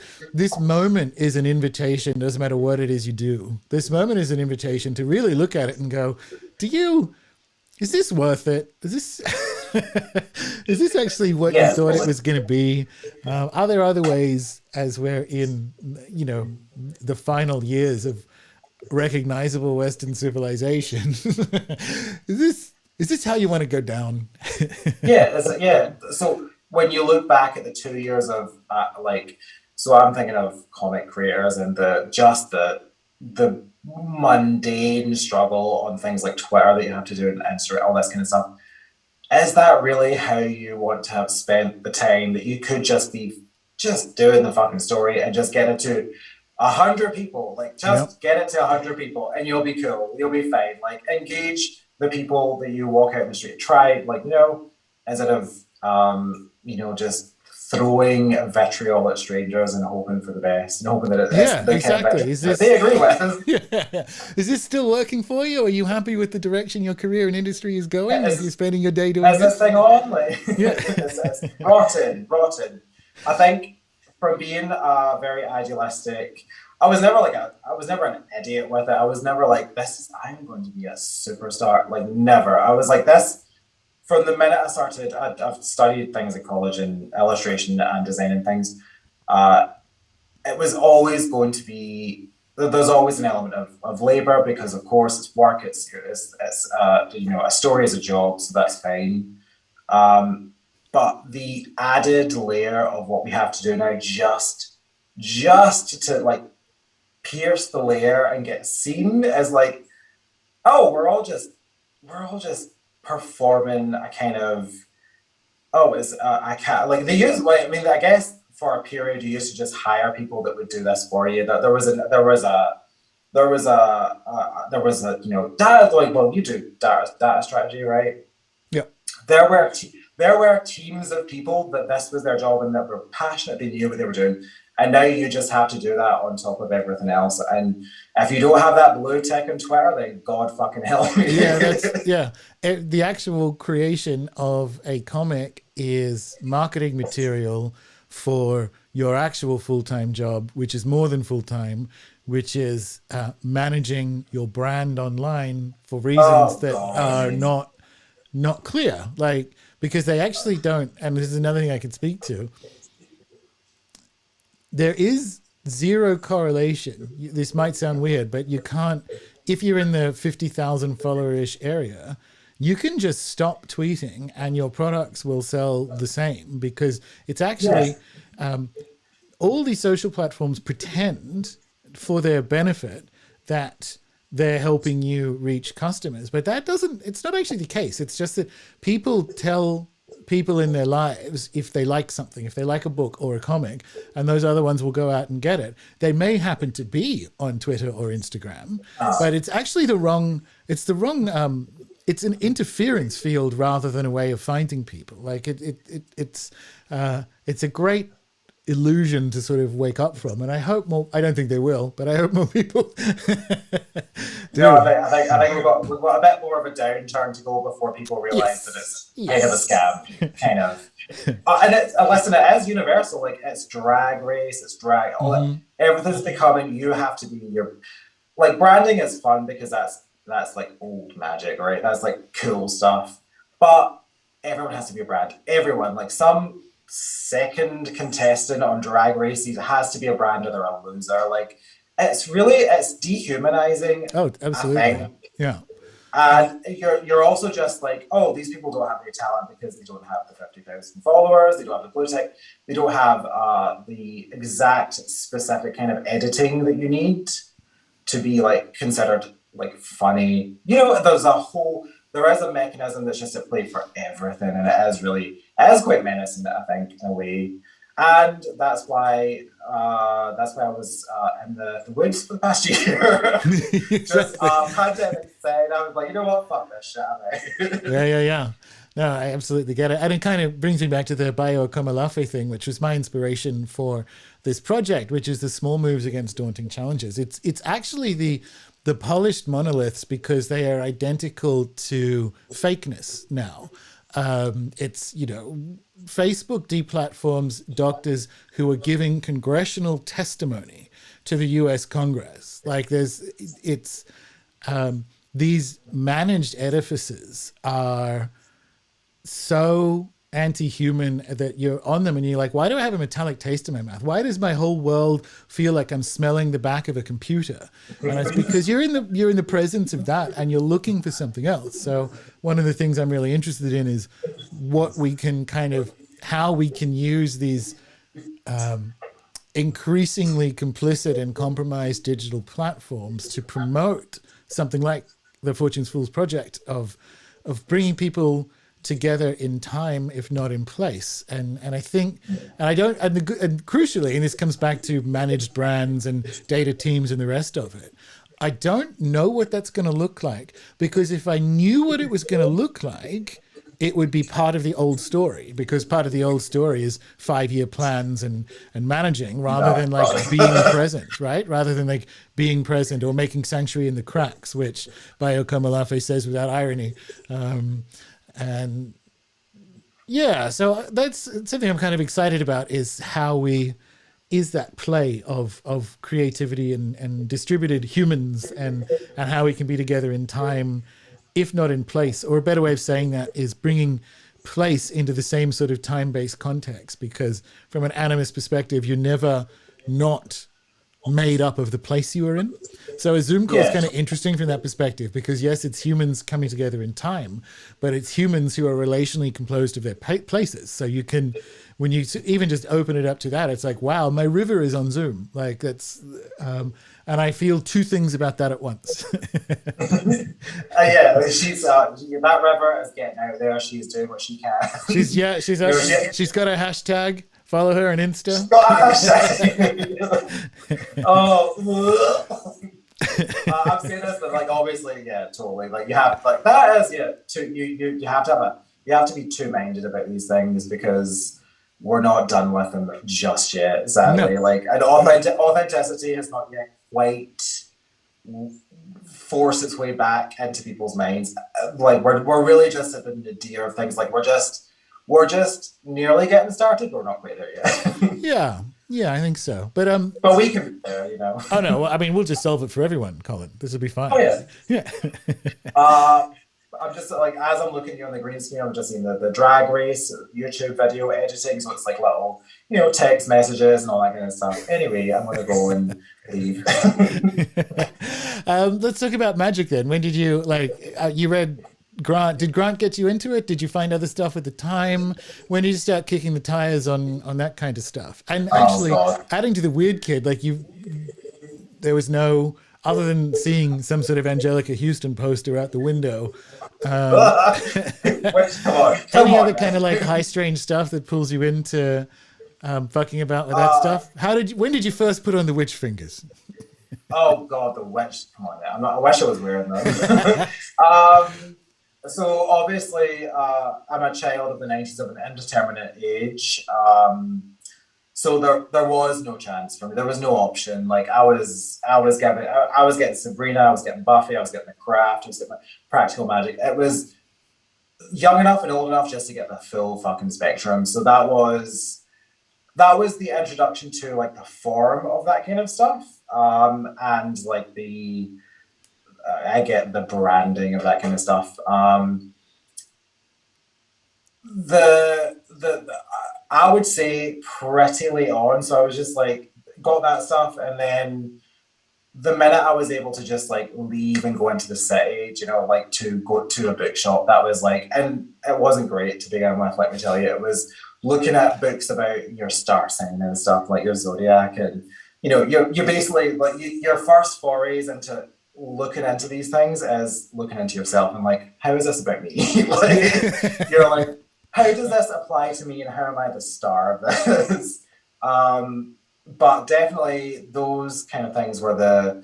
moment is an invitation, doesn't matter what it is you do. This moment is an invitation to really look at it and go, is this worth it? Is this actually what you thought it was going to be? Are there other ways, as we're in, the final years of recognizable Western civilization. Is this how you want to go down? Yeah. So when you look back at the 2 years of so I'm thinking of comic creators and the mundane struggle on things like Twitter that you have to do and Instagram, all this kind of stuff. Is that really how you want to have spent the time that you could just be just doing the fucking story and just get it to 100 people? Like, Yep. just get it to 100 people and you'll be cool. You'll be fine. Like, engage the people that you walk out in the street. Try, like, instead of, just throwing vitriol at strangers and hoping for the best and hoping that it's Yeah, the kind of exactly. Is that this they agree with. yeah. Is this still working for you? Are you happy with the direction your career and industry is going? Are you spending your day doing Is this this? thing on? Like, Yeah. it's rotten, rotten. I think from being very idealistic, I was never an idiot with it. I was never like, I'm going to be a superstar. Like, never. I was like this from the minute I started. I've studied things at college in illustration and design and things. Uh, it was always going to be, there's always an element of labor because of course it's work, a story is a job, so that's fine. But the added layer of what we have to do now, just to like pierce the layer and get seen, is like, oh, we're all just performing a kind of, I can't, like, they use, like, I mean, I guess for a period you used to just hire people that would do this for you. That there was a data, like, well, you do data strategy, right? Yeah. There were teams of people that this was their job and that were passionate, they knew what they were doing. And now you just have to do that on top of everything else. And if you don't have that blue tick on Twitter, then God fucking help me. The actual creation of a comic is marketing material for your actual full-time job, which is more than full-time, which is managing your brand online for reasons that are not clear. Like, because they actually don't, and this is another thing I can speak to, there is zero correlation. This might sound weird, but you can't, if you're in the 50,000 follower-ish area, you can just stop tweeting and your products will sell the same, because it's actually, all these social platforms pretend for their benefit that they're helping you reach customers, but it's not actually the case. It's just that people tell people in their lives if they like something, if they like a book or a comic, and those other ones will go out and get it. They may happen to be on Twitter or Instagram, but it's actually it's an interference field rather than a way of finding people. Like it's a great illusion to sort of wake up from, and I don't think they will, but I hope more people do. No, I think we've got a bit more of a downturn to go before people realise that it's kind of a scam, kind of. Listen, it is universal. Like, it's drag race, it's drag. Everything's becoming. You have to be your, like, branding is fun because that's like old magic, right? That's like cool stuff. But everyone has to be a brand. Everyone, like, some second contestant on Drag Race has to be a brand or they're a loser. Like, it's dehumanizing. Oh, absolutely. Yeah. And you're also just like, oh, these people don't have any talent because they don't have the 50,000 followers, they don't have the blue tick, they don't have the exact specific kind of editing that you need to be like considered like funny. There is a mechanism that's just at play for everything, and it is quite menacing, I think, in a way. And that's why I was in the woods for the past year. Just pandemic said, I was like, you know what, fuck this shit. Yeah. No, I absolutely get it. And it kind of brings me back to the Bayo Komalafe thing, which was my inspiration for this project, which is the small moves against daunting challenges. It's actually the polished monoliths, because they are identical to fakeness now. It's, Facebook deplatforms doctors who are giving congressional testimony to the US Congress. Like, these managed edifices are so anti-human that you're on them and you're like, why do I have a metallic taste in my mouth? Why does my whole world feel like I'm smelling the back of a computer? And it's because you're in the presence of that and you're looking for something else. So one of the things I'm really interested in is what we can kind of, how we can use these increasingly complicit and compromised digital platforms to promote something like the Fortune's Fools project of bringing people together in time, if not in place. And I think, and I don't, and crucially, and this comes back to managed brands and data teams and the rest of it, I don't know what that's going to look like, because if I knew what it was going to look like, it would be part of the old story, because part of the old story is 5-year plans and managing, rather than like being present, right? Rather than like being present or making sanctuary in the cracks, which Bayo Kamalafe says without irony. And yeah, so that's something I'm kind of excited about, is is that play of creativity and distributed humans and how we can be together in time, if not in place. Or a better way of saying that is bringing place into the same sort of time-based context, because from an animist perspective, you're never not made up of the place you were in. So a Zoom call is kind of interesting from that perspective, because yes, it's humans coming together in time, but it's humans who are relationally composed of their places. So you can, when you even just open it up to that, it's like, wow, my river is on Zoom. Like that's, and I feel two things about that at once. Yeah, she's that river is getting out there. She's doing what she can. She's got a hashtag. Follow her on Insta. I've seen this, but like obviously, yeah, totally. Like you have like that is you have to be two-minded about these things, because we're not done with them just yet. Sadly, no. Like and authenticity has not yet quite forced its way back into people's minds. Like we're really just at the nadir of things. Like we're just nearly getting started, but we're not quite there yet. Yeah, I think so. But we can be there, you know. Oh no, I mean we'll just solve it for everyone, Colin. This will be fine. Oh yeah. I'm just like, as I'm looking here on the green screen, I'm just seeing the drag race YouTube video editing, so it's like little, text messages and all that kind of stuff. Anyway, I'm gonna go and leave. Let's talk about magic then. When did you you read Grant? Did Grant get you into it? Did you find other stuff at the time? When did you start kicking the tires on that kind of stuff? And actually, adding to the weird kid, there was no, other than seeing some sort of Angelica Houston poster out the window. Any other kind of like high strange stuff that pulls you into fucking about with that stuff? When did you first put on the witch fingers? Oh God, the witch! Come on, now. I wish I was wearing them. So obviously, I'm a child of the 90s of an indeterminate age. So there was no chance for me. There was no option. Like I was getting Sabrina, I was getting Buffy, I was getting The Craft, I was getting Practical Magic. It was young enough and old enough just to get the full fucking spectrum. So that was the introduction to like the form of that kind of stuff. And like I get the branding of that kind of stuff. I would say pretty late on. So I was just like, got that stuff. And then the minute I was able to just like leave and go into the city, like to go to a bookshop, that was like, and it wasn't great to begin with, let me tell you. It was looking at books about your star sign and stuff, like your zodiac. And, you're basically like your first forays into looking into these things as looking into yourself and like, how is this about me? Like, you're like, how does this apply to me and how am I the star of this? But definitely those kind of things were the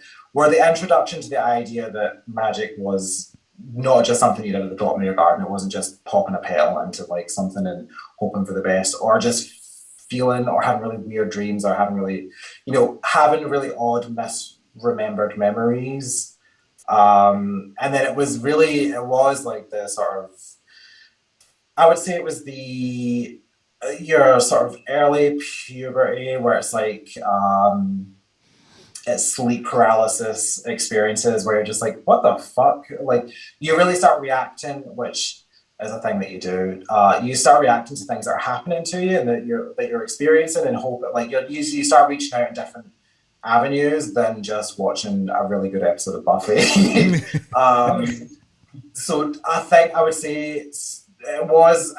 introduction to the idea that magic was not just something you did at the bottom of your garden. It wasn't just popping a petal into like something and hoping for the best, or just feeling or having really weird dreams, or having really odd misremembered memories. And then it was like the sort of, I would say it was your sort of early puberty where it's like it's sleep paralysis experiences where you're just like, what the fuck? Like you really start reacting, which is a thing that you do. You start reacting to things that are happening to you and that you're experiencing, and hope like you start reaching out in different avenues than just watching a really good episode of Buffy. um, so I think I would say it was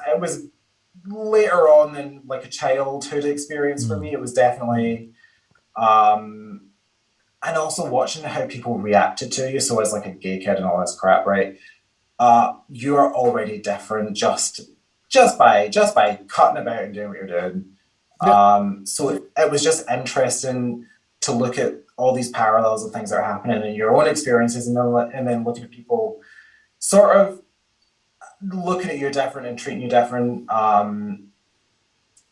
later on than like a childhood experience for me. It was definitely and also watching how people reacted to you. So as like a gay kid and all this crap, right? You're already different just by cutting about and doing what you're doing. Yeah. So it was just interesting to look at all these parallels of things that are happening in your own experiences, and then looking at people sort of looking at you different and treating you different.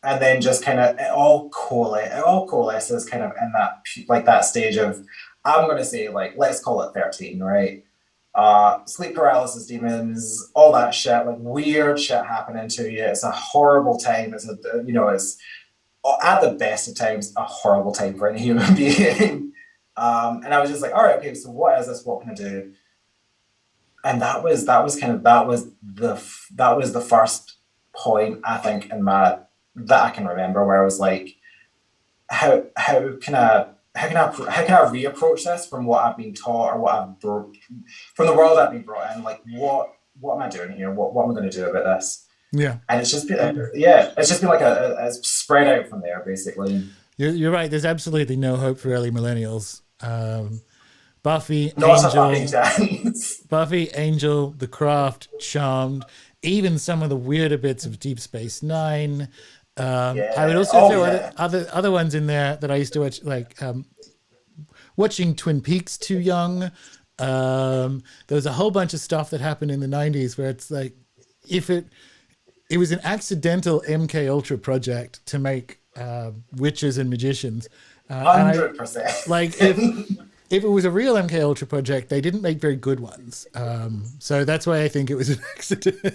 And then just kind of it all coalesces kind of in that like that stage of, I'm going to say, like, let's call it 13, right? Sleep paralysis, demons, all that shit, like weird shit happening to you. It's a horrible time. It's at the best of times a horrible time for any human being. And I was just like, all right, okay, so what is this? What can I do? And that was the first point, I think, that I can remember, where I was like, how can I reapproach this from what I've been taught, or from the world I've been brought in? Like, what am I doing here? What am I going to do about this? Yeah. And it's just been like a spread out from there, basically. You're right. There's absolutely no hope for early millennials. Buffy, Not Angel, Buffy, Angel, The Craft, Charmed, even some of the weirder bits of Deep Space Nine. I would also throw other ones in there that I used to watch, like watching Twin Peaks too young. There was a whole bunch of stuff that happened in the 90s where it's like, if it was an accidental MK Ultra project to make witches and magicians. 100%. Like, if it was a real MK Ultra project, they didn't make very good ones. So that's why I think it was an accident.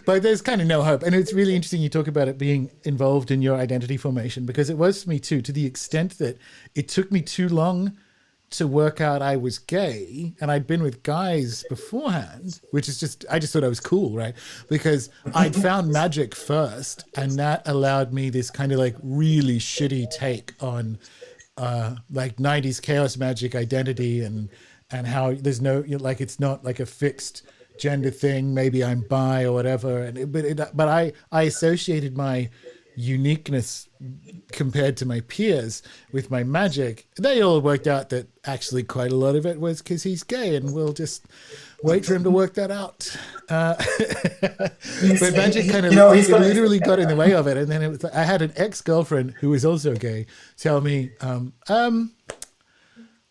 But there's kind of no hope. And it's really interesting you talk about it being involved in your identity formation, because it was for me too, to the extent that it took me too long to work out I was gay, and I'd been with guys beforehand, which is I just thought I was cool, right? Because I'd found magic first, and that allowed me this kind of like really shitty take on like 90s chaos magic identity, and how there's no, like, it's not like a fixed gender thing. Maybe I'm bi or whatever, but I associated my uniqueness compared to my peers with my magic. They all worked out that actually quite a lot of it was because he's gay, and we'll just wait for him to work that out. But magic kind of literally got in the way of it. And then it was, I had an ex-girlfriend who was also gay tell me,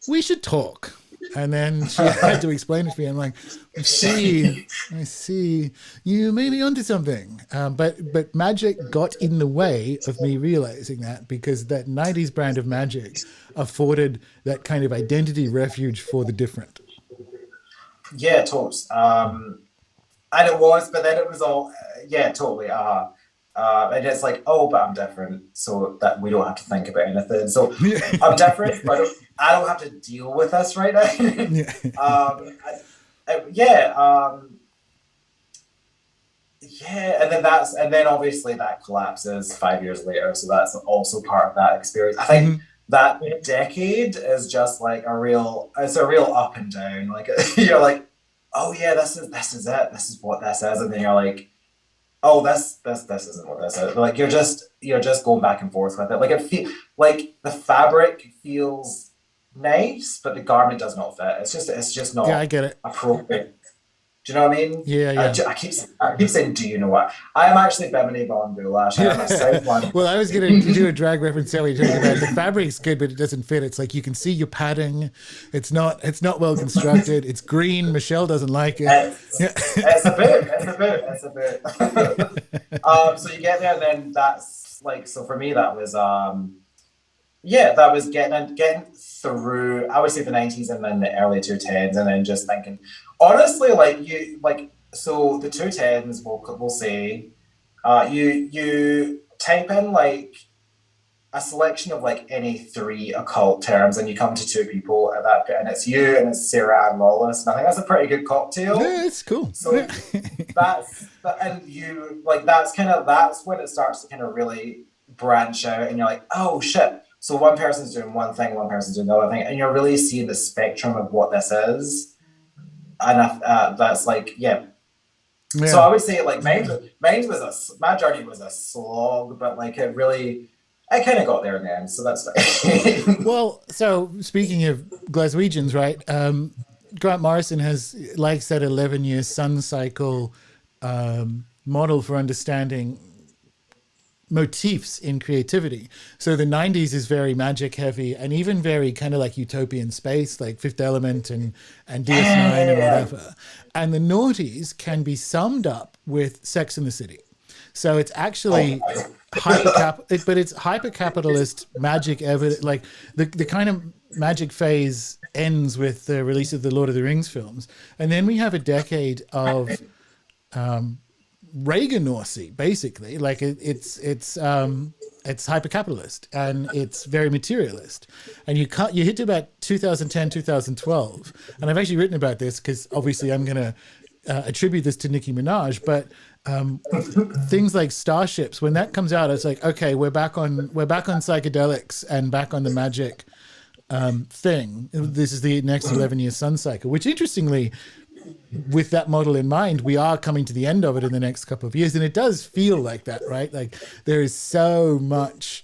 we should talk. And then she had to explain it to me. I'm like, I see. You may be onto something. But magic got in the way of me realizing that, because that 90s brand of magic afforded that kind of identity refuge for the different. Yeah, totes. And it was, but then it was all, totally. And it's like, oh, but I'm different, so that we don't have to think about anything. So I'm different, but I don't have to deal with this right now. And then obviously that collapses 5 years later. So that's also part of that experience. I think that decade is just like it's a real up and down. Like, you're like, oh yeah, this is it. This is what this is, and then you're like, oh, this isn't what this is. Like, you're just going back and forth with it. Like, like the fabric feels nice, but the garment does not fit. It's just not. Yeah, I get it. Appropriate. Do you know what I mean? Yeah. I keep saying, do you know what? I am actually Bimini Bon Boulash. I am a South London. Well, I was going to do a drag reference there. You're talking about the fabric's good, but it doesn't fit. It's like, you can see your padding. It's not well constructed. It's green. Michelle doesn't like it. It's a bit. So you get there, and then that's like, so for me that was that was getting through, I would say, the 90s and then the early 2010s, and then just thinking, honestly, so the 2010s, we'll say, you type in like a selection of like any three occult terms, and you come to two people at that, and it's you and it's Sarah Ann Lawless, and I think that's a pretty good cocktail. Yeah, it's cool. So and you like that's when it starts to kind of really branch out, and you're like, oh shit. So one person's doing one thing, one person's doing the other thing, and you're really seeing the spectrum of what this is, and that's like Yeah. So I would say like my journey was a slog, but like I kind of got there in the end, so that's fine. Well, so speaking of Glaswegians, right? Grant Morrison has, like, that 11-year sun cycle model for understanding motifs in creativity. So the 90s is very magic heavy and even very kind of like utopian space, like Fifth Element and DS9 and whatever. And the noughties can be summed up with Sex and the City. So it's actually but it's hyper-capitalist magic evidence. Like the kind of magic phase ends with the release of the Lord of the Rings films. And then we have a decade of Reaganosy, basically. Like it's hyper-capitalist and it's very materialist. And you hit to about 2010, 2012. And I've actually written about this because obviously I'm going to attribute this to Nicki Minaj, but things like Starships, when that comes out, it's like, okay, we're back on psychedelics and back on the magic thing. This is the next 11-year sun cycle, which interestingly, with that model in mind, we are coming to the end of it in the next couple of years. And it does feel like that, right? Like there is so much,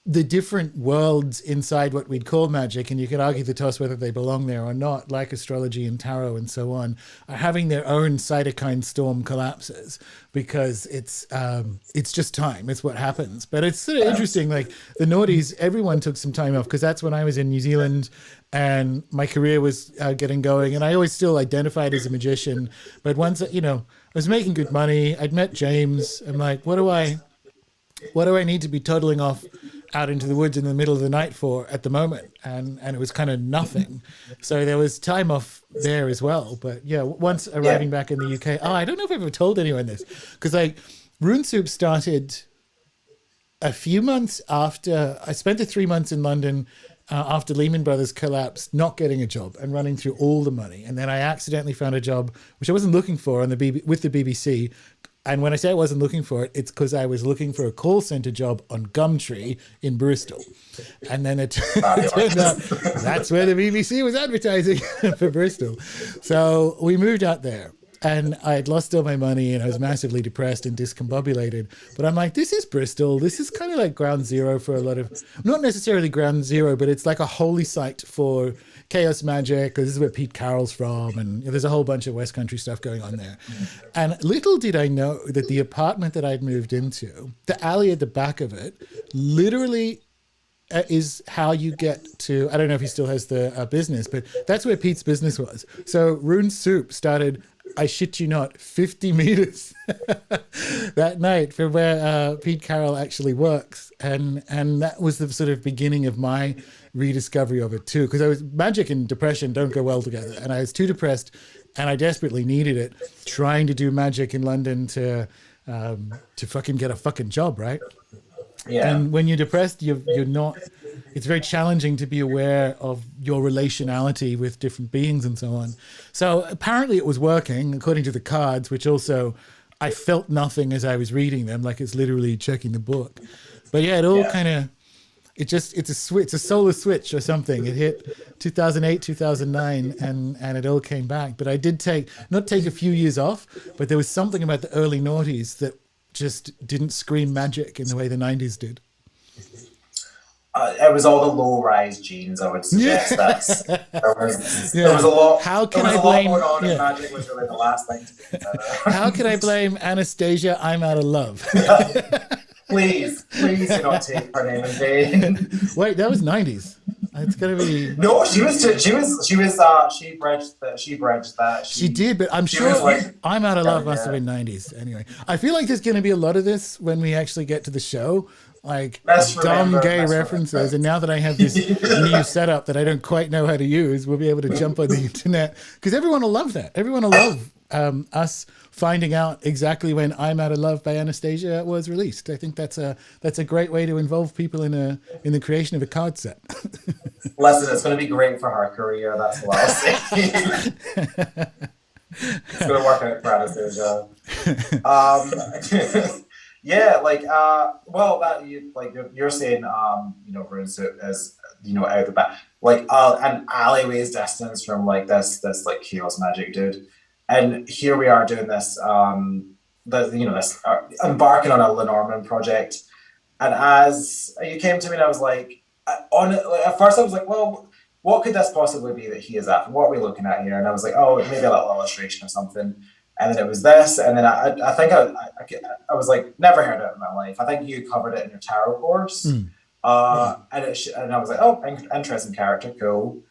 the different worlds inside what we'd call magic, and you could argue the toss whether they belong there or not, like astrology and tarot and so on, are having their own cytokine storm collapses because it's just time. It's what happens. But it's sort of interesting, like the noughties, everyone took some time off because that's when I was in New Zealand and my career was getting going, and I always still identified as a magician. But once, I was making good money, I'd met James. I'm like, what do I need to be toddling off out into the woods in the middle of the night for at the moment? And it was kind of nothing. So there was time off there as well. But yeah, once arriving back in the UK, I don't know if I've ever told anyone this, because like Rune Soup started a few months after I spent the 3 months in London after Lehman Brothers collapsed, not getting a job and running through all the money. And then I accidentally found a job, which I wasn't looking for, with the BBC. And when I say I wasn't looking for it, it's because I was looking for a call center job on Gumtree in Bristol. And then it turned out that's where the BBC was advertising for Bristol. So we moved out there. And I had lost all my money and I was massively depressed and discombobulated. But I'm like, this is Bristol. This is kind of like ground zero for a lot of, not necessarily ground zero, but it's like a holy site for chaos magic, because this is where Pete Carroll's from. And there's a whole bunch of West Country stuff going on there. And little did I know that the apartment that I'd moved into, the alley at the back of it, literally is how you get to, I don't know if he still has the business, but that's where Pete's business was. So Rune Soup started, I shit you not, 50 meters that night from where Pete Carroll actually works. And that was the sort of beginning of my rediscovery of it too, because magic and depression don't go well together. And I was too depressed and I desperately needed it, trying to do magic in London to fucking get a fucking job, right? Yeah. And when you're depressed, you're not, it's very challenging to be aware of your relationality with different beings and so on. So apparently it was working according to the cards, which also I felt nothing as I was reading them, like it's literally checking the book. But yeah, it all kind of, it's a switch, a solar switch or something. It hit 2008, 2009, and it all came back. But I did not take a few years off, but there was something about the early noughties that just didn't scream magic in the way the 90s did. It was all the low-rise genes, I would suggest. There was a lot. How can I blame? Going on and magic was really the last thing to be done. How can I blame Anastasia? I'm out of love. Please do not take her name in vain. Wait, that was 90s. It's gonna be. No, she bridged that. She did, but I'm sure I'm Out of Love must have been 90s. Anyway, I feel like there's going to be a lot of this when we actually get to the show, like dumb gay references. And now that I have this new setup that I don't quite know how to use, we'll be able to jump on the internet because everyone will love that. Everyone will love us finding out exactly when I'm Out of Love by Anastasia was released. I think that's a great way to involve people in the creation of a card set. Listen, it's going to be great for her career. That's what I'll say. It's going to work out for Anastasia. Yeah, like, well, that you like you're saying, Runes as out the back, like, an alleyway's distance from like this like chaos magic dude, and here we are doing this, this embarking on a Lenormand project, and as you came to me, and I was like, at first I was like, well, what could this possibly be that he is after? What are we looking at here? And I was like, oh, maybe a little illustration or something. And then it was this, and then I think I was like, never heard it in my life. I think you covered it in your tarot course, and I was like, oh, interesting character, cool.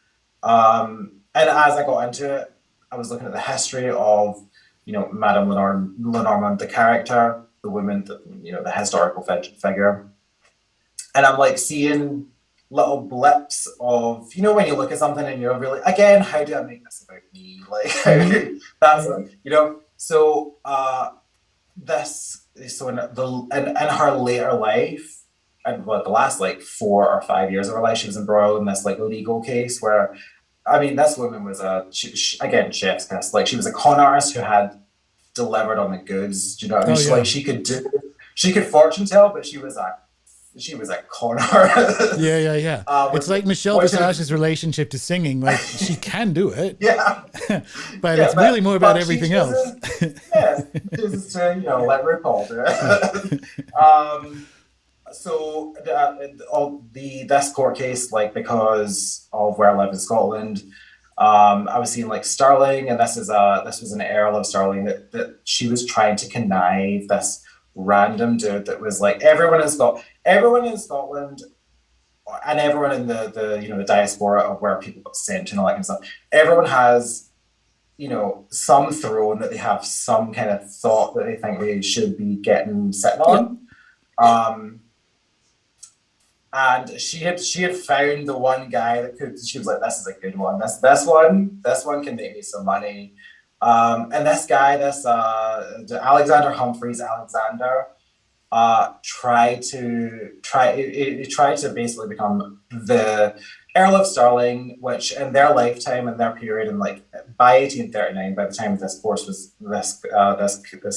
And as I got into it, I was looking at the history of, Madame Lenormand, the character, the woman, the historical figure, and I'm like seeing little blips of, when you look at something and you're really, again, how do I make this about me? Like, that's, so in her later life, and the last like 4 or 5 years of her life, she was embroiled in this like legal case where, I mean, this woman was again, chef's kiss. Like, she was a con artist who had delivered on the goods. Do you know what I mean? Like, she could fortune tell, but she was a con artist. Yeah. It's like Michelle Visage's relationship to singing. Like, she can do it. Yeah. but it's really more about everything else. Just to, let RuPaul do it. So this court case, like, because of where I live in Scotland, I was seeing like Stirling, and this was an Earl of Stirling that she was trying to connive this random dude that was like everyone in Scotland and everyone in the diaspora of where people got sent and all that kind of stuff. Everyone has some throne that they have some kind of thought that they think they should be sitting on. And she had found the one guy that could. She was like, "This is a good one. This one can make me some money." And this guy, Alexander Humphreys Alexander, tried to basically become the Earl of Stirling, which in their lifetime, in their period, and like by 1839, by the time this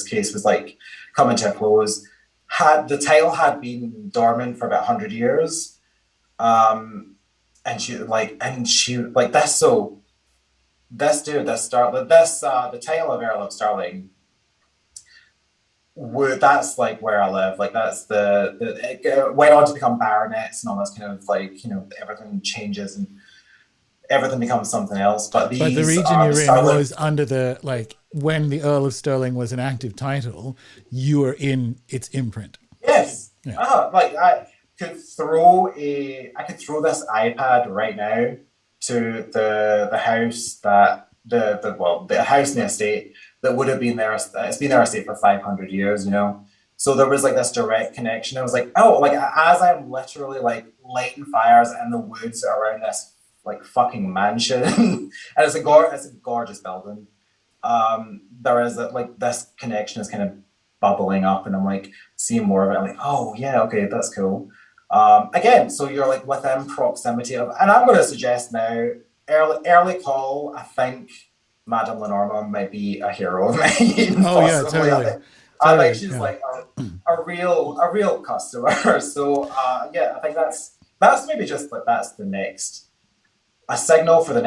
case was like coming to a close, the title had been dormant for about 100 years, and this dude, the title of Earl of Stirling, that's like where I live. Like, that's it went on to become baronets and all this kind of like, everything changes and everything becomes something else. But the region you're in was under the, like, when the Earl of Stirling was an active title, you were in its imprint. Yes. Yeah. I could throw this iPad right now to the house that the house in the estate that would have been there. It's been their estate for 500 years, So there was like this direct connection. I was like, oh, like, as I'm literally like lighting fires in the woods around this like fucking mansion, and it's a gorgeous building. There is this connection is kind of bubbling up, and I'm like seeing more of it. I'm like, oh yeah, okay, that's cool. Again, so you're like within proximity of, and I'm going to suggest now, early call, I think Madame Lenormand might be a hero of mine. Oh yeah, totally. I think she's like a real customer. So I think that's maybe just like that's a signal for the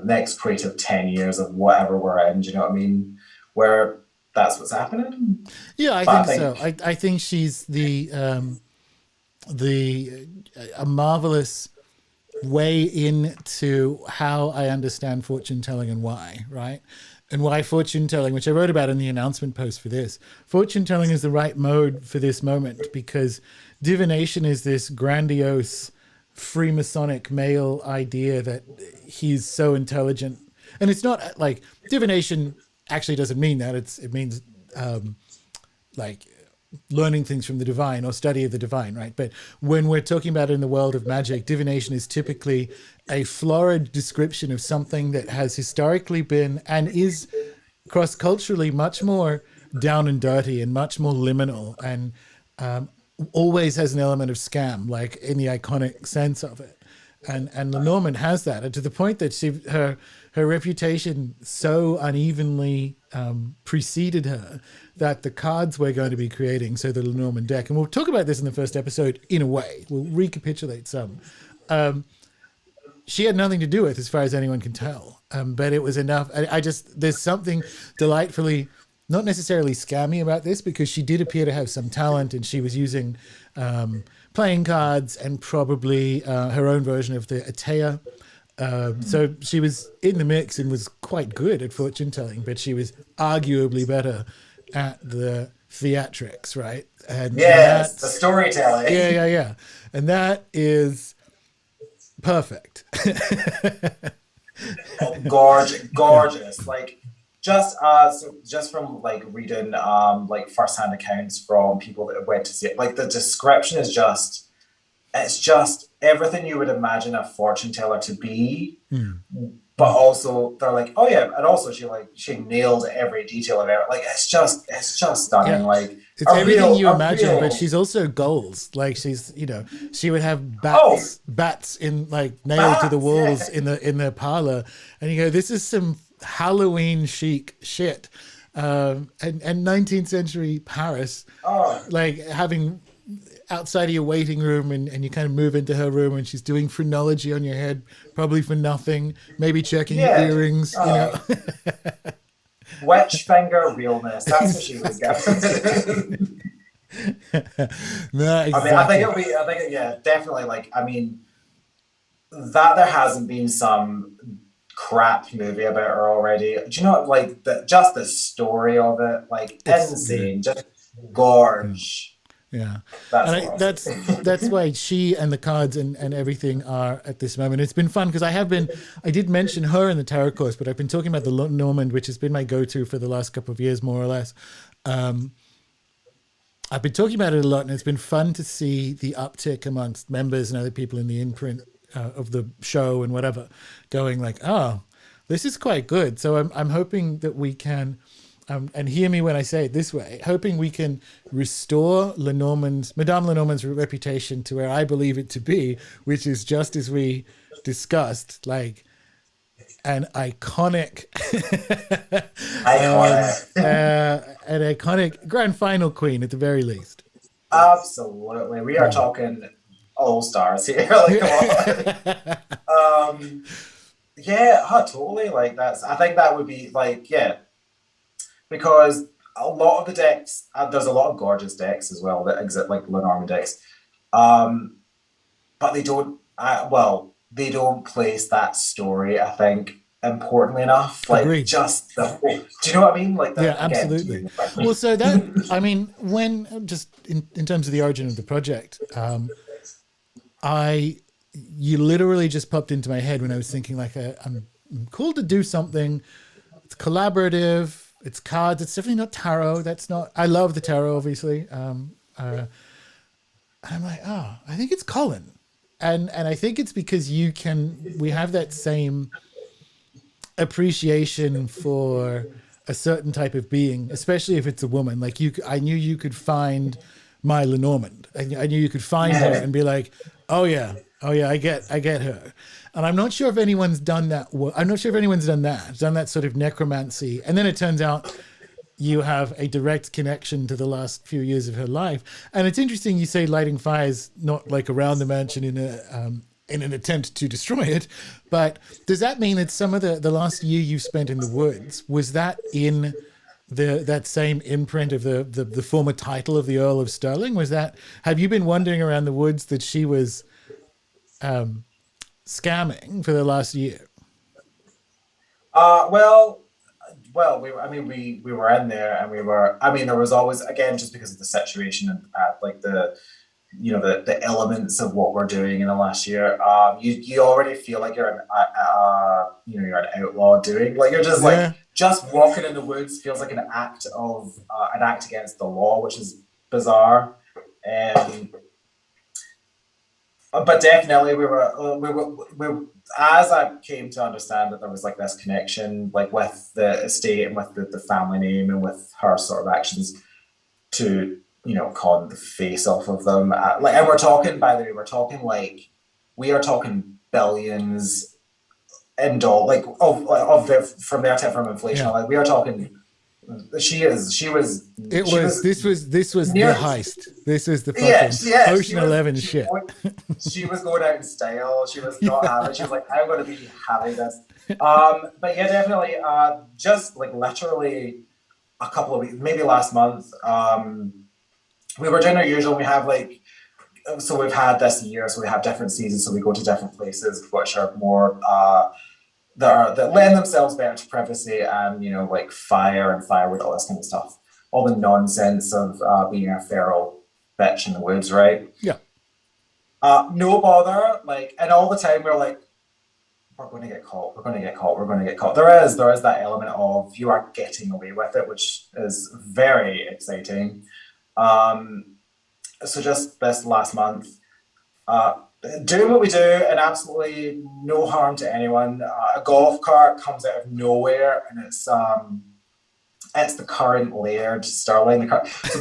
next creative 10 years of whatever we're in. Do you know what I mean? Where that's what's happening. Yeah, I think so. I think she's a marvelous way into how I understand fortune telling and why, right? And why fortune telling, which I wrote about in the announcement post for this, fortune telling is the right mode for this moment, because divination is this grandiose Freemasonic male idea that he's so intelligent. And it's not like divination actually doesn't mean that. It means like learning things from the divine or study of the divine, right? But when we're talking about in the world of magic, divination is typically a florid description of something that has historically been and is cross-culturally much more down and dirty and much more liminal, and always has an element of scam, like in the iconic sense of it. And Lenormand has that, and to the point that her reputation so unevenly preceded her that the cards we're going to be creating, so the Lenormand deck, and we'll talk about this in the first episode in a way, we'll recapitulate some. She had nothing to do with, as far as anyone can tell, but it was enough. I just, there's something delightfully, not necessarily scammy about this, because she did appear to have some talent, and she was using playing cards and probably her own version of the Atea. So she was in the mix and was quite good at fortune telling, but she was arguably better at the theatrics, right? And yes, the storytelling. Yeah. And that is perfect. Gorgeous. Yeah. Like just from like reading like first-hand accounts from people that went to see it, like the description is just, it's just everything you would imagine a fortune teller to be. But also they're like, oh yeah, and also she nailed every detail of it. Like it's just stunning. Yeah. Like it's everything you imagine, but she's also goals. Like she's, you know, she would have bats in like nailed to the walls in the parlor, and you go, this is some Halloween chic shit. And 19th century Paris, like having outside of your waiting room, and you kind of move into her room and she's doing phrenology on your head, probably for nothing, maybe checking your earrings, you know. Witch finger realness, that's what she was given. No, exactly. I think yeah, definitely. Like, I mean, that there hasn't been some crap movie about her already. Do you know, like, just the story of it, like, it's insane, just gorge. Yeah, that's why she and the cards and everything are at this moment. It's been fun because I did mention her in the tarot course, but I've been talking about the Lenormand, which has been my go-to for the last couple of years, more or less. I've been talking about it a lot, and it's been fun to see the uptick amongst members and other people in the imprint of the show and whatever, going like, oh, this is quite good. So I'm hoping that we can. And hear me when I say it this way, hoping we can restore Madame Lenormand's reputation to where I believe it to be, which is, just as we discussed, like an iconic an iconic grand final queen at the very least. Absolutely. We are talking all stars here. Like, come on. Totally. Like, I think that would be like, yeah. Because a lot of the decks, there's a lot of gorgeous decks as well that exist, like Lenormand decks, but they don't. They don't place that story, I think, importantly enough. Like, agreed. Just the whole. Do you know what I mean? Like, yeah, absolutely. Well, so that, I mean, when just in terms of the origin of the project, you literally just popped into my head when I was thinking, like, I'm called to do something. It's collaborative. It's cards. It's definitely not tarot. I love the tarot, obviously. And I'm like, I think it's Colin. And I think it's because we have that same appreciation for a certain type of being, especially if it's a woman. Like I knew you could find my Lenormand. I knew you could find her and be like, oh yeah, I get her. And I'm not sure if anyone's done that. I'm not sure if anyone's done that sort of necromancy. And then it turns out you have a direct connection to the last few years of her life. And it's interesting you say lighting fires, not like around the mansion in an attempt to destroy it. But does that mean that some of the last year you spent in the woods, was that in that same imprint of the former title of the Earl of Stirling? Have you been wandering around the woods that she was scamming for the last year? We were in there, and there was always, again, just because of the situation and like the elements of what we're doing in the last year, you already feel like you're you're an outlaw doing, like, you're just like, just walking in the woods feels like an act against the law, which is bizarre. but definitely we were as I came to understand that there was like this connection like with the estate and with the family name and with her sort of actions to con the face off of them. Like, and we're talking, by the way, we're talking like we are talking billions in dollars, like of the from their tip from inflation. Yeah. Like we are talking. She was It she was was this was the near. heist. This was the Yeah, fucking she Ocean was. 11 shit. She was going out in style. She was not Yeah. having. She was like, I'm going to be having this. But yeah, definitely. Just like literally a couple of weeks, maybe last month. We were doing our usual. We have like, so we've had this year. So we have different seasons. So we go to different places, which are more that lend themselves better to privacy and like fire and firewood, all this kind of stuff. All the nonsense of being a feral bitch in the woods, right? Yeah. No bother, like, and all the time we're like, we're going to get caught, we're going to get caught, we're going to get caught. There is that element of you are getting away with it, which is very exciting. Um, so just this last month, uh, doing what we do, and absolutely no harm to anyone. A golf cart comes out of nowhere, and it's the current laird Sterling. So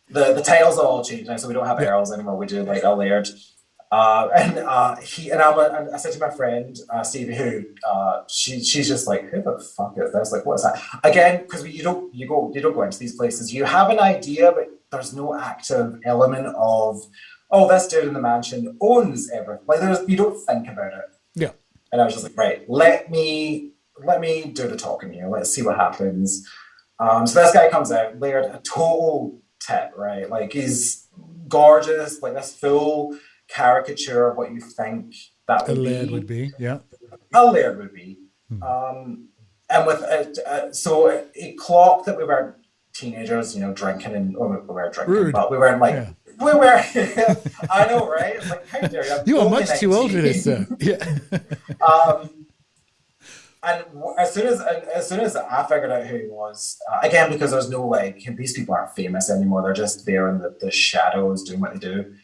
the titles all changed now, so we don't have Yeah. earls anymore. We do like a laird. And I said to my friend Stevie, who she's just like, who the fuck is this? Like, what's that? Again, because you don't go into these places. You have an idea, but there's no active element of, oh, this dude in the mansion owns everything. Like, you don't think about it. Yeah. And I was just like, right, let me do the talking here. Let's see what happens. So this guy comes out, layered a total tit, right? Like he's gorgeous, like this full caricature of what you think that A would laird would be. be. Yeah. A laird would be. Hmm. And with it, so it clocked that we were teenagers, drinking and we were drinking, Rude. but we weren't like Yeah. we were. I know, right? It's like, how dare you? I'm You are only much too old for this, 19. sir. Yeah. Um, and as soon as I figured out who he was, again because there's no like these people aren't famous anymore. They're just there in the shadows doing what they do.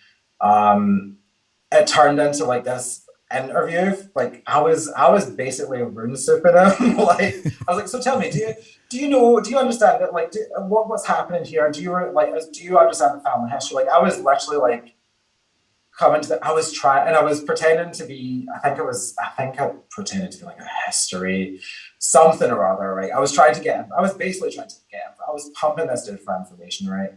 It turned into like this interview. Like I was basically a rune soup in him. Like I was like, so tell me, do you understand that? Like, what's happening here? Do you understand the family history? Like, I was literally like coming to the, I was trying, and I was pretending to be. I think I pretended to be like a history, something or other. Right? I was trying to get him. I was basically trying to get him. I was pumping this dude for information, right?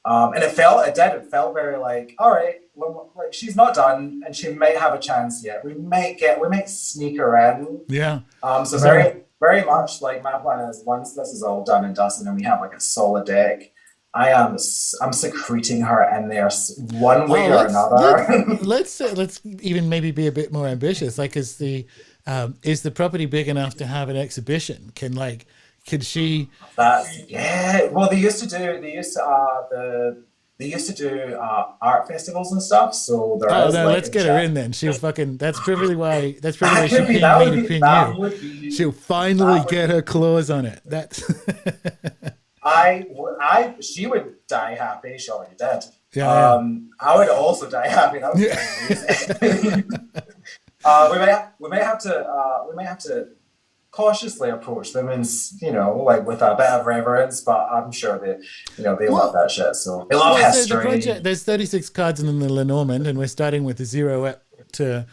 And it felt very like, all right, well, like she's not done, and she might have a chance yet. We might sneak her in. Yeah. So So very, very much like my plan is once this is all done and dusted, and we have like a solid deck, I'm secreting her in there one way oh, or let's let another. let's even maybe be a bit more ambitious. Like, is the property big enough to have an exhibition? Can she? Yeah. Well, they used to do art festivals and stuff. So there Oh is no, like let's a get her chat. in then. She'll fucking. That's probably why That she could be. pinged That me would to be. ping That you. would be. She'll finally That would get her be. claws on it. That's She would die happy. She already did. yeah, I would also die happy. That would be yeah. amazing. We may have to cautiously approach them and like with a bit of reverence, but I'm sure they love well, that shit. So they love well. So the history. project, there's 36 cards in the Lenormand, and we're starting with the zero up to,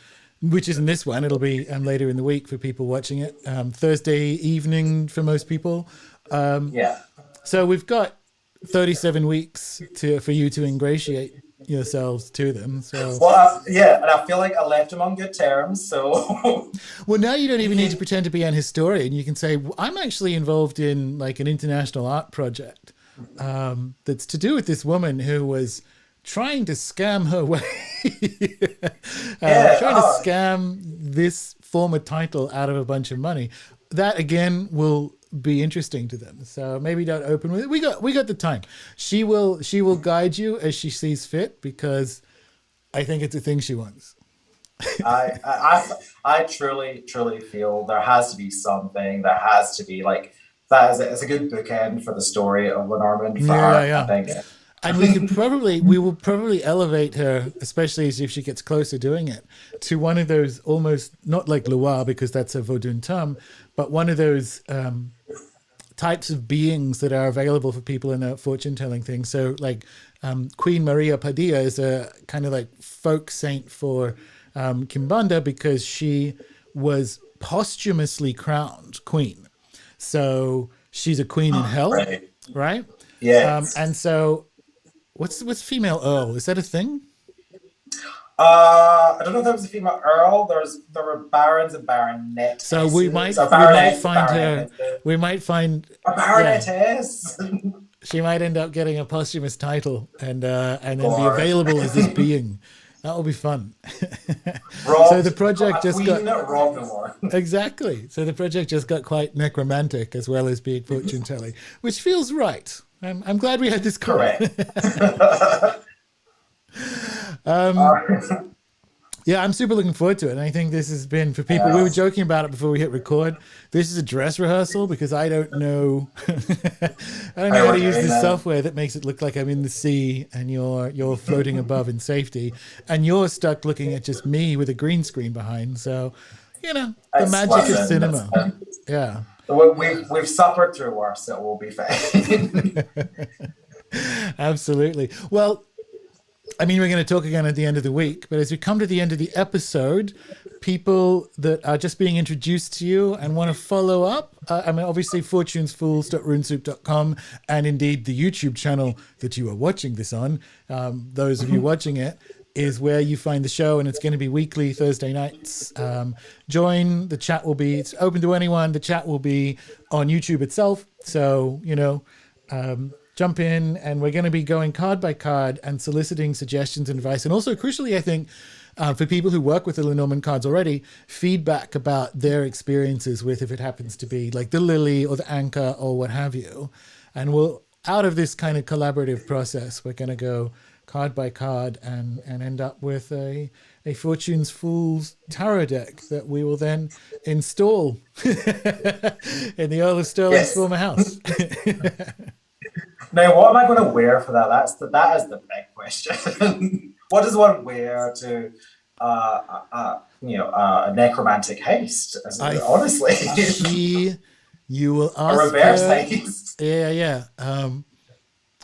which isn't this one. It'll be later in the week for people watching it. Thursday evening for most people. Yeah. So we've got 37 weeks for you to ingratiate yourselves to them. So, Well, yeah, and I feel like I left him on good terms. So well, now you don't even need to pretend to be an historian. You can say, I'm actually involved in like an international art project that's to do with this woman who was trying to scam her way, yeah. trying to scam this former title out of a bunch of money. That again will be interesting to them. So maybe don't open with it. We got the time. She will guide you as she sees fit because I think it's a thing she wants. I truly, truly feel there has to be something. There has to be like that is it's a good bookend for the story of Lenormand for Yeah, her. I yeah. think. And we will probably elevate her, especially as if she gets closer doing it, to one of those almost, not like Loire, because that's a Vaudun term, but one of those types of beings that are available for people in a fortune telling thing. So like Queen Maria Padilla is a kind of like folk saint for Kimbanda because she was posthumously crowned queen. So she's a queen in hell, Right. right? Yes. And so what's female earl? Is that a thing? I don't know if there was a female earl. There were barons and So baronetesses. Or we might baronets and find her. baronetesses. We might find A yeah. baronetess. She might end up getting a posthumous title and then be Or available as this being. That will be fun. So the robbed, project a just queen got robbed no more. exactly. So the project just got quite necromantic as well as being fortune telling, which feels right. I'm glad we had this call. Correct. Yeah, I'm super looking forward to it. And I think this has been for people. We Yeah. were joking about it before we hit record. This is a dress rehearsal because I don't know I don't know how to use this software that makes it look like I'm in the sea and you're floating above in safety. And you're stuck looking at just me with a green screen behind. So, the It's magic of splendid. cinema. It's- Yeah. We've suffered through worse, so we'll be fine. Absolutely. Well, I mean, we're going to talk again at the end of the week, but as we come to the end of the episode, people that are just being introduced to you and want to follow up, I mean, obviously, fortunesfools.runesoup.com and indeed the YouTube channel that you are watching this on, those of you watching it, is where you find the show, and it's going to be weekly Thursday nights. Join, the chat will be, it's open to anyone. The chat will be on YouTube itself. So, jump in, and we're going to be going card by card and soliciting suggestions and advice. And also, crucially, I think, for people who work with the Lenormand cards already, feedback about their experiences with, if it happens to be like the Lily or the Anchor or what have you. And we'll, out of this kind of collaborative process, we're going to go card by card and end up with a Fortune's Fool's tarot deck that we will then install in the Earl of Stirling's Yes. former house. Now, what am I going to wear for that? That is the big question. What does one wear to a necromantic heist? Honestly, You will a ask reverse her. heist. Yeah.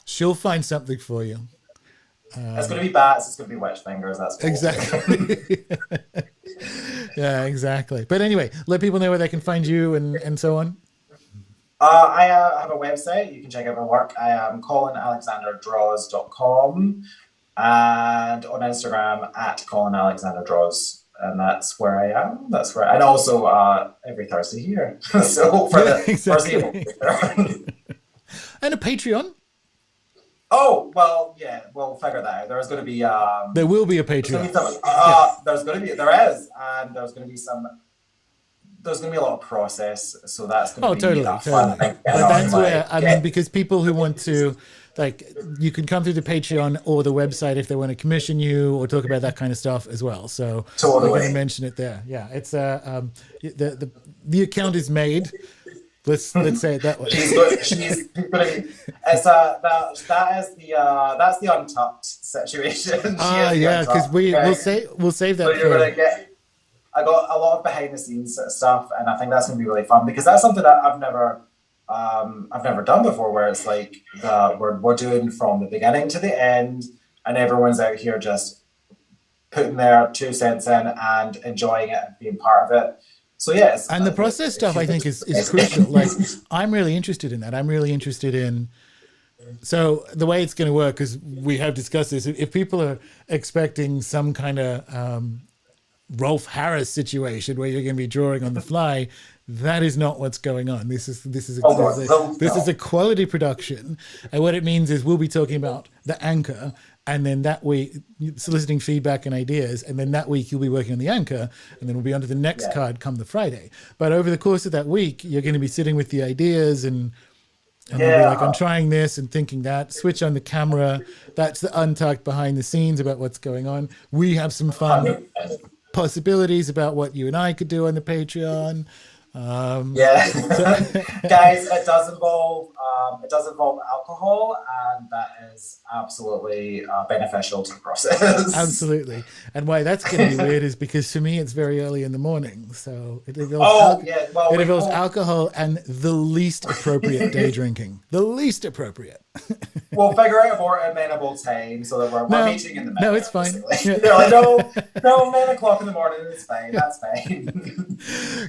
She'll find something for you. It's going to be bats. It's going to be witch fingers. That's cool. Exactly. Yeah, exactly. But anyway, let people know where they can find you and so on. I have a website. You can check out my work. I am colinalexanderdraws.com and on Instagram at colinalexanderdraws. And that's where I am. And also every Thursday here. So for the exactly. foreseeable. And a Patreon. Oh, well, yeah, we'll figure that out. There's going to be There will be a there's going Patreon. to be some, there is, and there's going to be a lot of process, so that's going to Oh, be totally. fun. But that's where, I mean, because people who want to, like, you can come through the Patreon or the website if they want to commission you or talk about that kind of stuff as well. So Totally. we're going to mention it there. Yeah, it's the account is made. Let's say it that way. That's the untucked situation. Yeah, because we'll save that. So you're gonna get. I got a lot of behind the scenes stuff, and I think that's gonna be really fun because that's something that I've never done before. Where it's like we're doing from the beginning to the end, and everyone's out here just putting their 2 cents in and enjoying it and being part of it. So yes, and the process stuff I think is crucial. Like, I'm really interested in that. I'm really interested in. So the way it's going to work, because we have discussed this, if people are expecting some kind of Rolf Harris situation where you're going to be drawing on the fly, that is not what's going on. This is a quality production, and what it means is we'll be talking about the Anchor, and then that week soliciting feedback and ideas, and then that week you'll be working on the Anchor, and then we'll be on to the next card come the Friday. But over the course of that week, you're going to be sitting with the ideas and they'll be like, I'm trying this and thinking that. Switch on the camera. That's the untucked behind the scenes about what's going on. We have some fun possibilities about what you and I could do on the Patreon. Yeah, So- guys, it does involve alcohol, and that is absolutely beneficial to the process. Absolutely. And why that's going to be weird is because for me, it's very early in the morning. So Oh yeah, well it we involves will alcohol and the least appropriate day drinking. The least appropriate. we'll figure out a more amenable time so that we're No, meeting in the no, middle, it's fine. basically. Yeah. They're like, no, no, 9 o'clock in the morning, it's fine, that's fine.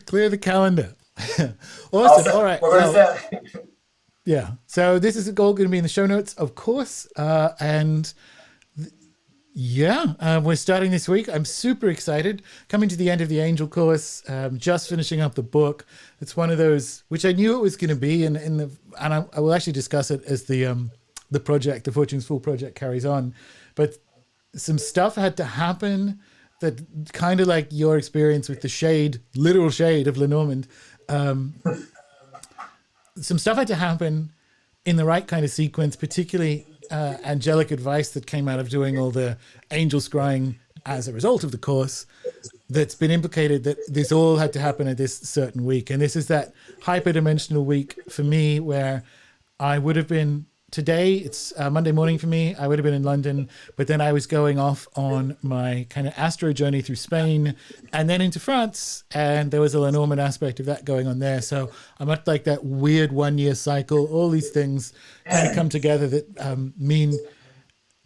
Clear the calendar. Awesome. Also, All right. we're gonna Well, say yeah. So this is all going to be in the show notes, of course. And yeah, we're starting this week. I'm super excited. Coming to the end of the Angel course, just finishing up the book. It's one of those which I knew it was going to be, and I will actually discuss it as the project, the Fortune's Fool project, carries on. But some stuff had to happen that kind of like your experience with the shade, literal shade of Lenormand. Some stuff had to happen in the right kind of sequence, particularly angelic advice that came out of doing all the angel scrying as a result of the course that's been implicated that this all had to happen at this certain week. And this is that hyperdimensional week for me where I would have been today, it's Monday morning for me, I would have been in London, but then I was going off on my kind of astro journey through Spain and then into France, and there was a Lenormand aspect of that going on there. So I'm at like that weird 1 year cycle. All these things kind of come together that mean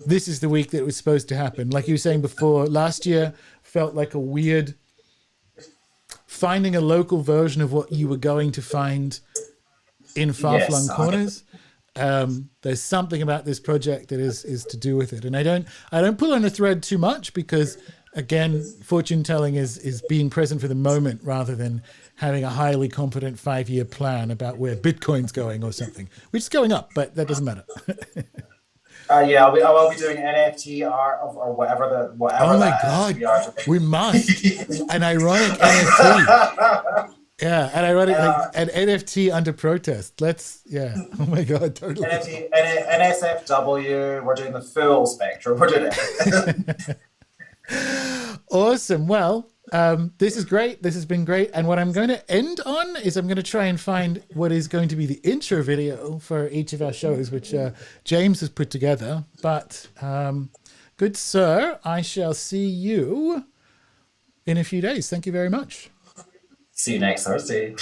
this is the week that it was supposed to happen. Like you were saying before, last year felt like a weird finding a local version of what you were going to find in far-flung yes, corners. There's something about this project that is to do with it, and I don't pull on a thread too much because, again, fortune telling is being present for the moment rather than having a highly confident 5-year plan about where Bitcoin's going or something, which is going up, but that doesn't matter. yeah, I will be doing NFT art or whatever Oh my that is. God, we must an ironic NFT. Yeah, and ironic, like an NFT under protest. Oh my God, totally. NSFW, we're doing the full spectrum. We're doing it. Awesome. Well, this is great. This has been great. And what I'm going to end on is I'm going to try and find what is going to be the intro video for each of our shows, which James has put together. But good sir, I shall see you in a few days. Thank you very much. See you next Thursday.